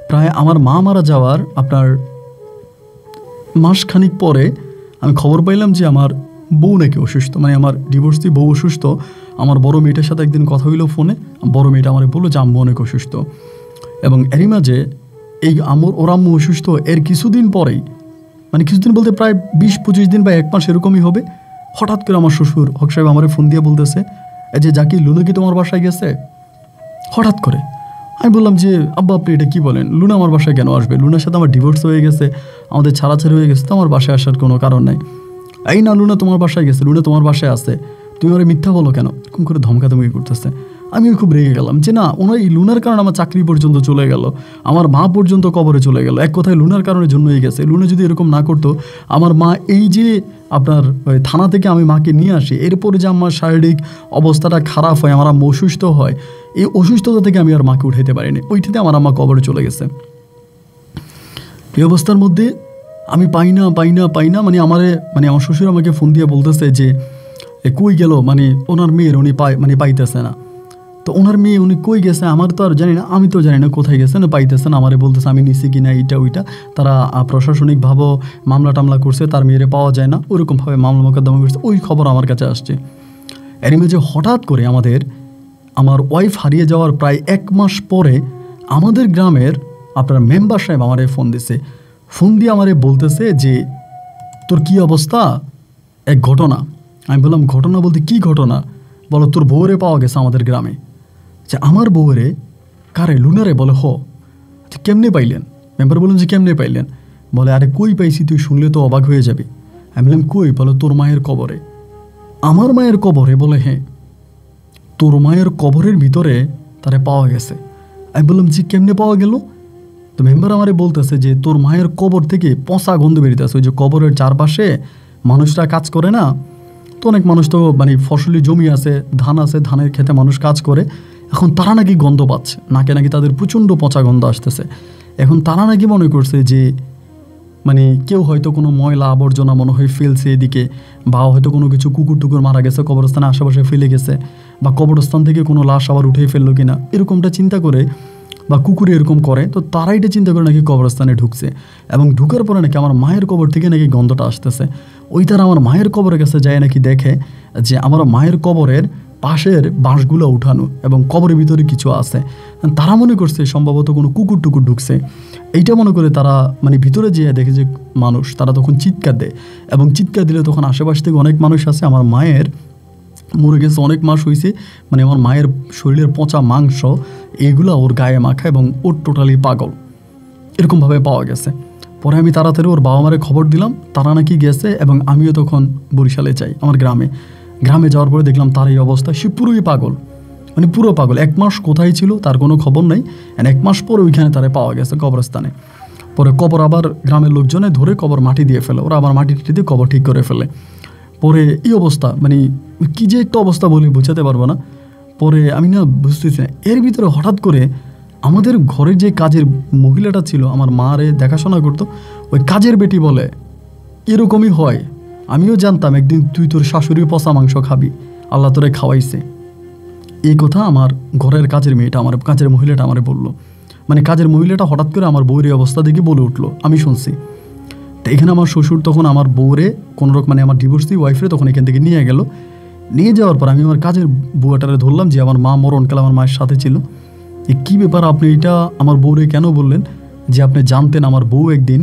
প্রায় আমার মা মারা যাওয়ার আপনার মাসখানিক পরে আমি খবর পাইলাম যে আমার বউ নাকি অসুস্থ, মানে আমার ডিভোর্সি বউ অসুস্থ। আমার বড় মেয়েটার সাথে একদিন কথা হইলো ফোনে, বড় মেয়েটা আমার বললো যে আম্মু অনেক অসুস্থ। এবং এরই মাঝে এই ওর আম্মু অসুস্থ এর কিছুদিন পরেই, মানে কিছুদিন বলতে প্রায় 20-25 দিন বা 1 মাস এরকমই হবে, হঠাৎ করে আমার শ্বশুর হক সাহেব আমার ফোন দিয়ে বলতেছে, এই যে জাকি, লুনা কি তোমার বাসায় গেছে? হঠাৎ করে আমি বললাম যে আব্বা আপনি এটা কী বলেন, লুনা আমার বাসায় কেন আসবে? লুনার সাথে আমার ডিভোর্স হয়ে গেছে, আমাদের ছাড়াছাড়ি হয়ে গেছে, তো আমার বাসায় আসার কোনো কারণ নাই। এই না, লুনা তোমার বাসায় গেছে, লুনা তোমার বাসায় আছে, তুমি ওরা মিথ্যা বলো কেন? এরকম করে ধমকাধমকি করতেছে। আমিও খুব রেগে গেলাম যে না, ওনার এই লুনার কারণে আমার চাকরি পর্যন্ত চলে গেল, আমার মা পর্যন্ত কবরে চলে গেল। এক কথায় লুনার কারণে জন্যই গেছে। লুনা যদি এরকম না করতো, আমার মা এই যে আপনার ওই থানা থেকে আমি মাকে নিয়ে আসি, এরপরে যে আমার শারীরিক অবস্থাটা খারাপ হয়, আমার আম্মা অসুস্থ হয়, এই অসুস্থতা থেকে আমি আর মাকে উঠাইতে পারিনি, ওইটাতে আমার আম্মা কবরে চলে গেছে। এই অবস্থার মধ্যে আমি পাই না, মানে আমার শ্বশুর আমাকে ফোন দিয়ে বলতেছে যে কই গেল, মানে ওনার মেয়ের উনি পাইতেছে না। তো ওনার মেয়ে উনি কই গেছে আমার তো আর জানি না, আমি তো জানি না কোথায় গেছে না, পাইতেছে না। আমারে বলতেছে আমি নিছি কিনা এইটা ওইটা, তারা প্রশাসনিকভাবেও মামলা টামলা করছে, তার মেয়েরে পাওয়া যায় না, ওরকমভাবে মামলা মোকদ্দমা করছে, ওই খবর আমার কাছে আসছে। এর মাঝে হঠাৎ করে আমার ওয়াইফ হারিয়ে যাওয়ার প্রায় 1 মাস পরে আমাদের গ্রামের আপনার মেম্বার সাহেব আমারে ফোন দিছে। ফোন দিয়ে আমারে বলতেছে যে তোর কি অবস্থা, এক ঘটনা। আমি বললাম ঘটনা বলতে কী ঘটনা? বলো তোর বউরে পাওয়া গেছে আমাদের গ্রামে। যে আমার বউরে? কারে? লুনারে? বলে হ। কেমনে পাইলেন? মেম্বার বললেন যে কেমনে পাইলেন? বলে আরে কই পাইছি, তুই শুনলে তো অবাক হয়ে যাবি। আমি বললাম কই? বলো তোর মায়ের কবরে। আমার মায়ের কবরে? বলে হ্যাঁ, তোর মায়ের কবরের ভিতরে তারে পাওয়া গেছে। আমি বললাম যে কেমনে পাওয়া গেল? তো মেম্বার আমারে বলতেছে যে তোর মায়ের কবর থেকে পচা গন্ধ বেরিতেছে। ওই যে কবরের চারপাশে মানুষরা কাজ করে না, তো অনেক মানুষ তো মানে ফসলি জমি আছে, ধান আছে, ধানের খেতে মানুষ কাজ করে, এখন তারা নাকি গন্ধ পাচ্ছে, নাকি তাদের প্রচণ্ড পচা গন্ধ আসতেছে। এখন তারা নাকি মনে করছে যে মানে কেউ হয়তো কোনো ময়লা আবর্জনা মনে হয় ফেলছে এদিকে, বা হয়তো কোনো কিছু কুকুর টুকুর মারা গেছে কবরস্থানের আশেপাশে ফেলে গেছে, বা কবরস্থান থেকে কোনো লাশ আবার উঠে ফেললো কিনা, এরকমটা চিন্তা করে, বা কুকুরে এরকম করে, তো তারা এটা চিন্তা করে নাকি কবরস্থানে ঢুকছে। এবং ঢুকার পরে নাকি আমার মায়ের কবর থেকে নাকি গন্ধটা আসতেছে। ওই তারা আমার মায়ের কবরের কাছে যায় নাকি দেখে যে আমার মায়ের কবরের পাশের বাঁশগুলো উঠানো এবং কবরের ভিতরে কিছু আছে। তারা মনে করছে সম্ভবত কোনো কুকুর টুকুর ঢুকছে, এইটা মনে করে তারা মানে ভিতরে যেয়ে দেখে যে মানুষ, তারা তখন চিৎকার দেয়। এবং চিৎকার দিলে তখন আশেপাশ থেকে অনেক মানুষ আছে, আমার মায়ের মরে গেছে, অনেক মাস হয়েছে, মানে আমার মায়ের শরীরের পচা মাংস এগুলো ওর গায়ে মাখা, এবং ওর টোটালি পাগল, এরকমভাবে পাওয়া গেছে। পরে আমি তাড়াতাড়ি ওর বাবা মারে খবর দিলাম, তারা নাকি গেছে, এবং আমিও তখন বরিশালে যাই আমার গ্রামে যাওয়ার পরে দেখলাম তার এই অবস্থা, সে পুরোই পাগল, মানে পুরো পাগল। 1 মাস কোথায় ছিল তার কোনো খবর নাই, 1 মাস পরে ওইখানে তারা পাওয়া গেছে কবরস্থানে। পরে কবর আবার গ্রামের লোকজনে ধরে কবর মাটি দিয়ে ফেলে, ওরা আবার মাটি দিয়ে কবর ঠিক করে ফেলে। পরে এই অবস্থা, মানে কী যে একটা অবস্থা বলি বোঝাতে পারবো না। পরে আমি না বুঝতেছি না, এর ভিতরে হঠাৎ করে আমাদের ঘরের যে কাজের মহিলাটা ছিল, আমার মারে দেখাশোনা করতো, ওই কাজের বেটি বলে এরকমই হয়, আমিও জানতাম একদিন তুই তোর শাশুড়ির পচা মাংস খাবি, আল্লাহ তোরে খাওয়াইছে। এই কথা আমার ঘরের কাজের মেয়েটা, আমার কাজের মহিলাটা আমারে বললো। মানে কাজের মহিলাটা হঠাৎ করে আমার বউয়ের অবস্থা দেখে বলে উঠলো, আমি শুনছি। তো এখানে আমার শ্বশুর তখন আমার বউরে কোনোরকম, মানে আমার ডিভোর্সি ওয়াইফরে তখন এখান থেকে নিয়ে গেল। নিয়ে যাওয়ার পর আমি আমার কাজের বুয়াটারে ধরলাম যে আমার মা মরণকালে আমার মায়ের সাথে ছিল, কী ব্যাপার আপনি এটা আমার বউরে কেন বললেন? যে আপনি জানতেন আমার বউ একদিন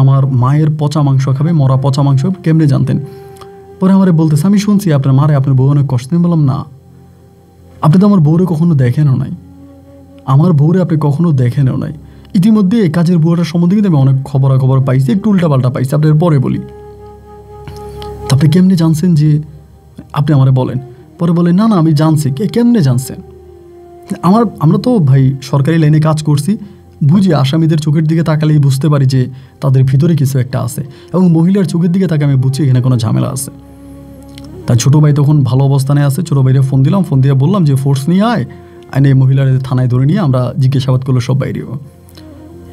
আমার মায়ের পচা মাংস খাবে, মরা পচা মাংস, কেমনে জানতেন? পরে আমারে বলতেছে আমি শুনছি আপনার মারে আপনার বউ অনেক কষ্ট। আমি বললাম না, আপনি তো আমার বউরে কখনো দেখেনও নাই, আমার বউরে আপনি কখনো দেখেনও নাই। ইতিমধ্যে এই কাজের বুয়াটার সম্বন্ধে কিন্তু আমি অনেক খবরাখবর পাইছি, একটু উল্টাপাল্টা পাইছি, আপনার পরে বলি। তা আপনি কেমনে জানছেন যে, আপনি আমারে বলেন। পরে বলে না আমি জানছি। কেমনে জানছেন? আমরা তো ভাই সরকারি লাইনে কাজ করছি, বুঝি আসামিদের চোখের দিকে তাকালেই বুঝতে পারি যে তাদের ভিতরে কিছু একটা আছে, এবং মহিলার চোখের দিকে তাকে আমি বুঝছি এখানে কোনো ঝামেলা আছে। তার ছোটো ভাই তখন ভালো অবস্থানে আছে, ছোটো ভাইরে ফোন দিলাম, ফোন দিয়ে বললাম যে ফোর্স নিয়ে আয়, আইনে মহিলার থানায় ধরে নিয়ে আমরা জিজ্ঞাসাবাদ করলো সব বাইরেও।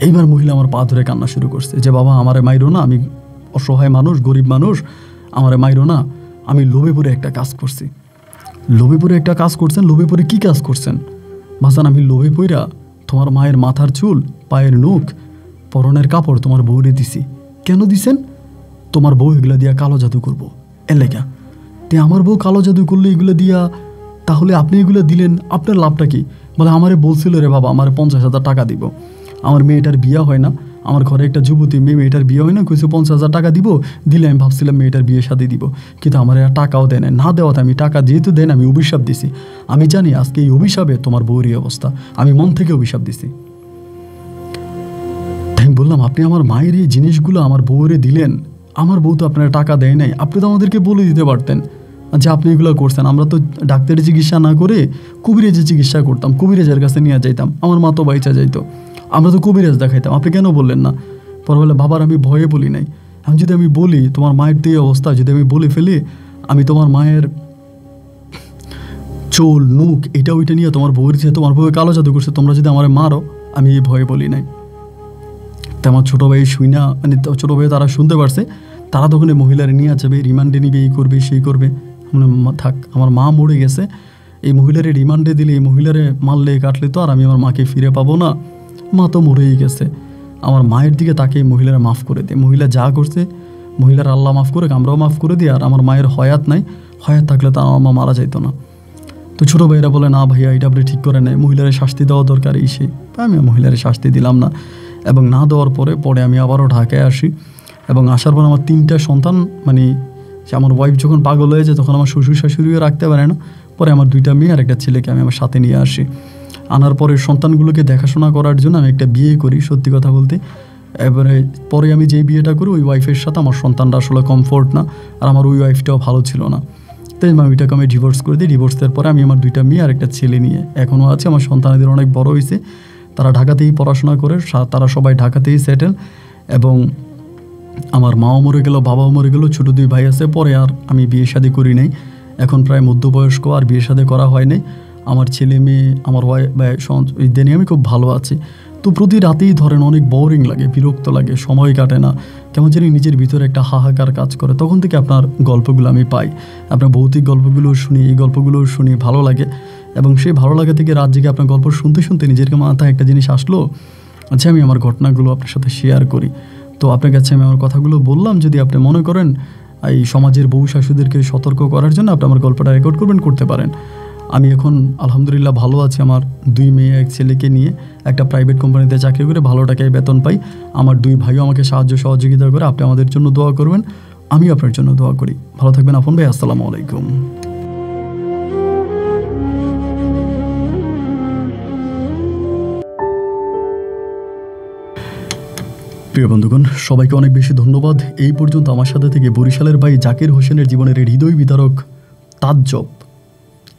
এইবার মহিলা আমার পা ধরে কান্না শুরু করছে যে বাবা আমারে মাইরো না, আমি অসহায় মানুষ, গরিব মানুষ, আমারে মাইরো না, আমি লোভে পড়ে একটা কাজ করছি। লোভে পড়ে একটা কাজ করছেন? লোভে পড়ে কী কাজ করছেন? ভাসান আমি লোভে পড়া তোমার মায়ের মাথার চুল, পায়ের নখ, পরনের কাপড় তোমার বউরে দিছি। কেন দিছেন? তোমার বউ এগুলো দিয়া কালো জাদু করবো এর লেগা। তে আমার বউ কালো জাদু করলে এগুলো দিয়া, তাহলে আপনি এগুলো দিলেন, আপনার লাভটা কি? বলে আমারে বলছিল রে বাবা আমার 50,000 টাকা দিব, আমার মেয়েটার বিয়ে হয় না, আমার ঘরে একটা যুবতী মেয়েটার বিয়ে হয় না, কিছু 50,000 টাকা দিব, দিলে আমি ভাবছিলাম মেয়েটার বিয়ে শাদী দিব, কিন্তু আমার আর টাকাও দেয় না দেওয়াতে আমি টাকা যেহেতু দেন আমি অভিশাপ দিছি। আমি জানি আজকে এই অভিশাপে তোমার বউরই অবস্থা, আমি মন থেকে অভিশাপ দিছি। তাই আমি বললাম আপনি আমার মায়ের এই জিনিসগুলো আমার বউরে দিলেন, আমার বউ তো আপনার টাকা দেয় নাই, আপনি তো আমাদেরকে বলে দিতে পারতেন যে আপনি এগুলো করছেন। আমরা তো ডাক্তারের চিকিৎসা না করে কবিরাজের চিকিৎসা করতাম, কবিরাজের কাছে নিয়ে যাইতাম, আমার মা তো বাইচা যাইতো, আমরা তো কবিরাজ দেখাইতাম, আপনি কেন বললেন না? পরে বলে বাবার আমি ভয়ে বলি নাই, যদি আমি বলি তোমার মায়ের তো এই অবস্থা, যদি আমি বলে ফেলি আমি তোমার মায়ের চোল নুক এটা ওইটা নিয়ে তোমার বউয়ের যে তোমার বউয়ে কালো জাদু করছে, তোমরা যদি আমার মারো, আমি এই ভয়ে বলি নাই। তো আমার ছোটো ভাই শুই না, মানে ছোটো ভাই তারা শুনতে পারছে, তারা তখন এই মহিলারে নিয়ে যাবে, রিমান্ডে নিবে, এই করবে সেই করবে। থাক আমার মা মরে গেছে, এই মহিলারে রিমান্ডে দিলে, এই মহিলারে মারলে কাটলে তো আর আমি আমার মাকে ফিরে পাবো না, মা তো মরেই গেছে। আমার মায়ের দিকে তাকে মহিলারা মাফ করে দেয়, মহিলা যা করছে মহিলার আল্লাহ মাফ করে, আমরাও মাফ করে দিই। আর আমার মায়ের হয়াত নাই, হয়াত থাকলে তো আমার মা মারা যাইতো না। তো ছোটো ভাইরা বলে না ভাইয়া এটা আপনি ঠিক করে নেয়, মহিলারে শাস্তি দেওয়া দরকার এই সেই। আমি মহিলারে শাস্তি দিলাম না, এবং না দেওয়ার পরে আমি আবারও ঢাকায় আসি, এবং আসার পর আমার 3টা সন্তান, মানে আমার ওয়াইফ যখন পাগল হয়ে যায় তখন আমার শ্বশুর শাশুড়িও রাখতে পারে না, পরে আমার 2টা মেয়ে আর একটা ছেলেকে আমি আমার সাথে নিয়ে আসি। আনার পরে সন্তানগুলোকে দেখাশোনা করার জন্য আমি একটা বিয়ে করি, সত্যি কথা বলতে। এবারে পরে আমি যেই বিয়েটা করি ওই ওয়াইফের সাথে আমার সন্তানরা আসলে কমফোর্ট না, আর আমার ওই ওয়াইফটাও ভালো ছিল না, তাই আমি ওইটাকে আমি ডিভোর্স করে দিই। ডিভোর্স দেওয়ার পরে আমি আমার 2টা মেয়ে আর একটা ছেলে নিয়ে এখনও আছে। আমার সন্তানদের অনেক বড় হয়েছে, তারা ঢাকাতেই পড়াশোনা করে, তারা সবাই ঢাকাতেই সেটেল। এবং আমার মাও মরে গেল, বাবাও মরে গেল, ছোটো 2 ভাই আছে। পরে আর আমি বিয়ে শাদী করি নাই, এখন প্রায় মধ্যবয়স্ক, আর বিয়ে শাদী করা হয় নাই। আমার ছেলে মেয়ে, আমার ঈদে নিয়ে আমি খুব ভালো আছি। তো প্রতি রাতেই ধরেন অনেক বোরিং লাগে, বিরক্ত লাগে, সময় কাটে না, কেমন জানি নিজের ভিতরে একটা হাহাকার কাজ করে। তখন থেকে আপনার গল্পগুলো আমি পাই, আপনার ভৌতিক গল্পগুলো শুনি, এই গল্পগুলো শুনি, ভালো লাগে। এবং সেই ভালো লাগা থেকে রাত জেগে আপনার গল্প শুনতে শুনতে নিজের মাথায় একটা জিনিস আসলো, আচ্ছা আমি আমার ঘটনাগুলো আপনার সাথে শেয়ার করি। তো আপনার কাছে আমি আমার কথাগুলো বললাম, যদি আপনি মনে করেন এই সমাজের বউ শাশুদেরকে সতর্ক করার জন্য আপনি আমার গল্পটা রেকর্ড করতে পারেন। আমি এখন আলহামদুলিল্লাহ ভালো আছি, আমার 2 মেয়ে 1 ছেলেকে নিয়ে একটা প্রাইভেট কোম্পানিতে চাকরি করে ভালো টাকায় বেতন পাই। আমার 2 ভাইও আমাকে সাহায্য সহযোগিতা করে। আপনি আমাদের জন্য দোয়া করবেন, আমি আপনার জন্য দোয়া করি। ভালো থাকবেন আপন ভাই, আসসালামু আলাইকুম। প্রিয় বন্ধুগণ, সবাইকে অনেক বেশি ধন্যবাদ। এই পর্যন্ত আমার সাথে থেকে বরিশালের ভাই জাকির হোসেনের জীবনের হৃদয় বিদারক তাজ্জব,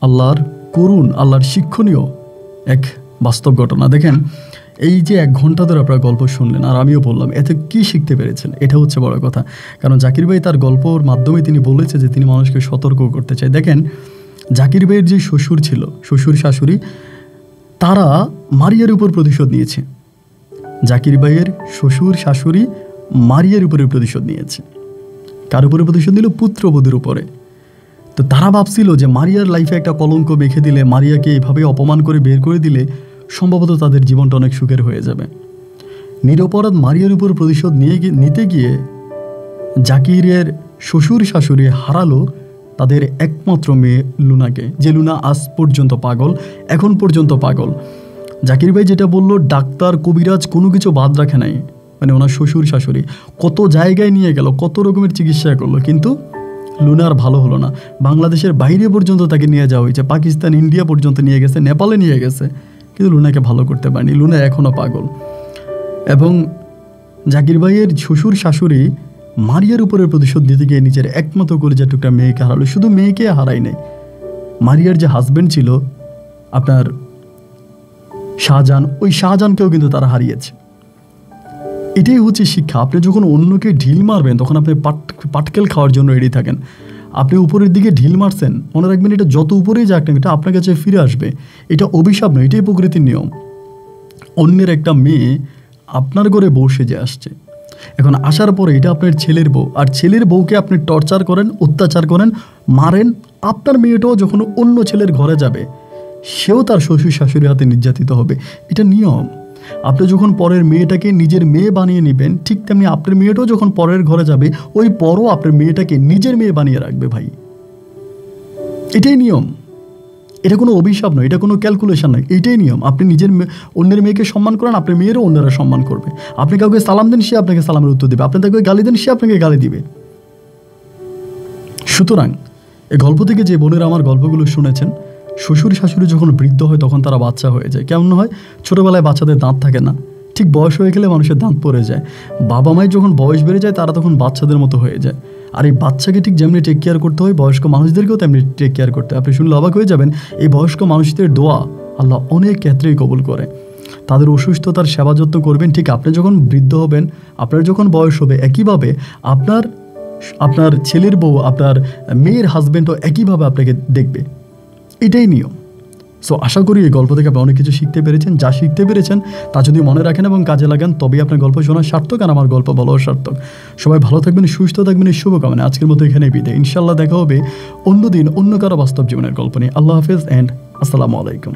আল্লাহর করুণ, আল্লাহর শিক্ষণীয় এক বাস্তব ঘটনা। দেখেন, এই যে 1 ঘন্টা ধরে আপনারা গল্প শুনলেন, আর আমিও বললাম, এতে কি শিখতে পেরেছেন, এটা হচ্ছে বড় কথা। কারণ জাকির ভাই তার গল্পর মাধ্যমে তিনি বলেছে যে তিনি মানুষকে সতর্ক করতে চায়। দেখেন, জাকির ভাইয়ের যে শ্বশুর ছিল, শ্বশুর শাশুড়ি, তারা মারিয়ার উপর প্রতিশোধ নিয়েছে। জাকির ভাইয়ের শ্বশুর শাশুড়ি মারিয়ার উপরে প্রতিশোধ নিয়েছে। কার উপরে প্রতিশোধ নিল? পুত্রবধূর উপরে। তো তারা ভাবছিল যে মারিয়ার লাইফে একটা কলঙ্ক মেখে দিলে, মারিয়াকে এইভাবে অপমান করে বের করে দিলে সম্ভবত তাদের জীবনটা অনেক সুখের হয়ে যাবে। নিরপরাধ মারিয়ার উপর প্রতিশোধ নিতে গিয়ে জাকিরের শ্বশুর শাশুড়ি হারালো তাদের একমাত্র মেয়ে লুনাকে, যে লুনা আজ পর্যন্ত পাগল, এখন পর্যন্ত পাগল। জাকির ভাই যেটা বলল, ডাক্তার কবিরাজ কোনো কিছু বাদ রাখে নাই, মানে ওনার শ্বশুর শাশুড়ি কত জায়গায় নিয়ে গেল, কত রকমের চিকিৎসা করলো, কিন্তু লুনার ভালো হলো না। বাংলাদেশের বাইরে পর্যন্ত তাকে নিয়ে যাওয়া হয়েছে, পাকিস্তান, ইন্ডিয়া পর্যন্ত নিয়ে গেছে, নেপালে নিয়ে গেছে, কিন্তু লুনাকে ভালো করতে পারেনি। লুনা এখনও পাগল। এবং জাকির ভাইয়ের শ্বশুর শাশুড়ি মারিয়ার উপরে প্রতিশোধ দিতে গিয়ে নিজের একমাত্র কলিজার টুকরা মেয়েকে হারালো। শুধু মেয়েকে হারাই নাই, মারিয়ার যে হাজব্যান্ড ছিল আপনার শাহজাহান, ওই শাহজাহানকেও কিন্তু তারা হারিয়েছে। এটাই হচ্ছে শিক্ষা। আপনি যখন অন্যকে ঢিল মারবেন তখন আপনি পাটকেল খাওয়ার জন্য রেডি থাকেন। আপনি উপরের দিকে ঢিল মারছেন, মনে রাখবেন এটা যত উপরেই যাক না এটা আপনার কাছে ফিরে আসবে। এটা অভিশাপ নয়, এটাই প্রকৃতির নিয়ম। অন্যের একটা মেয়ে আপনার ঘরে বউ সেজে আসছে, এখন আসার পরে এটা আপনার ছেলের বউ, আর ছেলের বউকে আপনি টর্চার করেন, অত্যাচার করেন, মারেন। আপনার মেয়েটাও যখন অন্য ছেলের ঘরে যাবে সেও তার শ্বশুর শাশুড়ির হাতে নির্যাতিত হবে, এটা নিয়ম। আপনি যখন পরের মেয়েটাকে নিজের মেয়ে বানিয়ে নেবেন, ঠিক তেমনি আপনার মেয়েটাও যখন পরের ঘরে যাবে ওই পরও আপনার মেয়েটাকে নিজের মেয়ে বানিয়ে রাখবে ভাই। এটাই নিয়ম, এটা কোনো অভিশাপ নয়, এটা কোনো ক্যালকুলেশন নয়, এটাই নিয়ম। আপনি নিজের অন্যের মেয়েকে সম্মান করেন, আপনার মেয়েরও অন্যরা সম্মান করবে। আপনি কাউকে সালাম দেন, সে আপনাকে সালামের উত্তর দেবে। আপনি তাকে গালি দেন, সে আপনাকে গালি দিবে। সুতরাং এই গল্প থেকে যে বোনেরা আমার গল্পগুলো শুনেছেন, শ্বশুর শাশুড়ি যখন বৃদ্ধ হয় তখন তারা বাচ্চা হয়ে যায়। কেমন হয়? ছোটোবেলায় বাচ্চাদের দাঁত থাকে না, ঠিক বয়স হয়ে গেলে মানুষের দাঁত পড়ে যায়। বাবা মায়ের যখন বয়স বেড়ে যায় তারা তখন বাচ্চাদের মতো হয়ে যায়। আর এই বাচ্চাকে ঠিক যেমনি টেক কেয়ার করতে হয়, বয়স্ক মানুষদেরকেও তেমনি টেক কেয়ার করতে হয়। আপনি শুনলে অবাক হয়ে যাবেন, এই বয়স্ক মানুষদের দোয়া আল্লাহ অনেক ক্ষেত্রেই কবুল করে। তাদের অসুস্থতার সেবা যত্ন করবেন। ঠিক আপনি যখন বৃদ্ধ হবেন, আপনার যখন বয়স হবে, একইভাবে আপনার ছেলের বউ, আপনার মেয়ের হাজব্যান্ডও একইভাবে আপনাকে দেখবে। এটাই নিয়ম। সো আশা করি এই গল্প থেকে আপনি অনেক কিছু শিখতে পেরেছেন। যা শিখতে পেরেছেন তা যদি মনে রাখেন এবং কাজে লাগান, তবেই আপনার গল্প শোনা সার্থক, আর আমার গল্প বলাও সার্থক। সবাই ভালো থাকবেন, সুস্থ থাকবেন, এই শুভকামনা। আজকের মতো এখানে বিদায়। ইনশাল্লাহ দেখা হবে অন্যদিন অন্য কারো বাস্তব জীবনের গল্প নিয়ে। আল্লাহ হাফেজ অ্যান্ড আসসালামু আলাইকুম।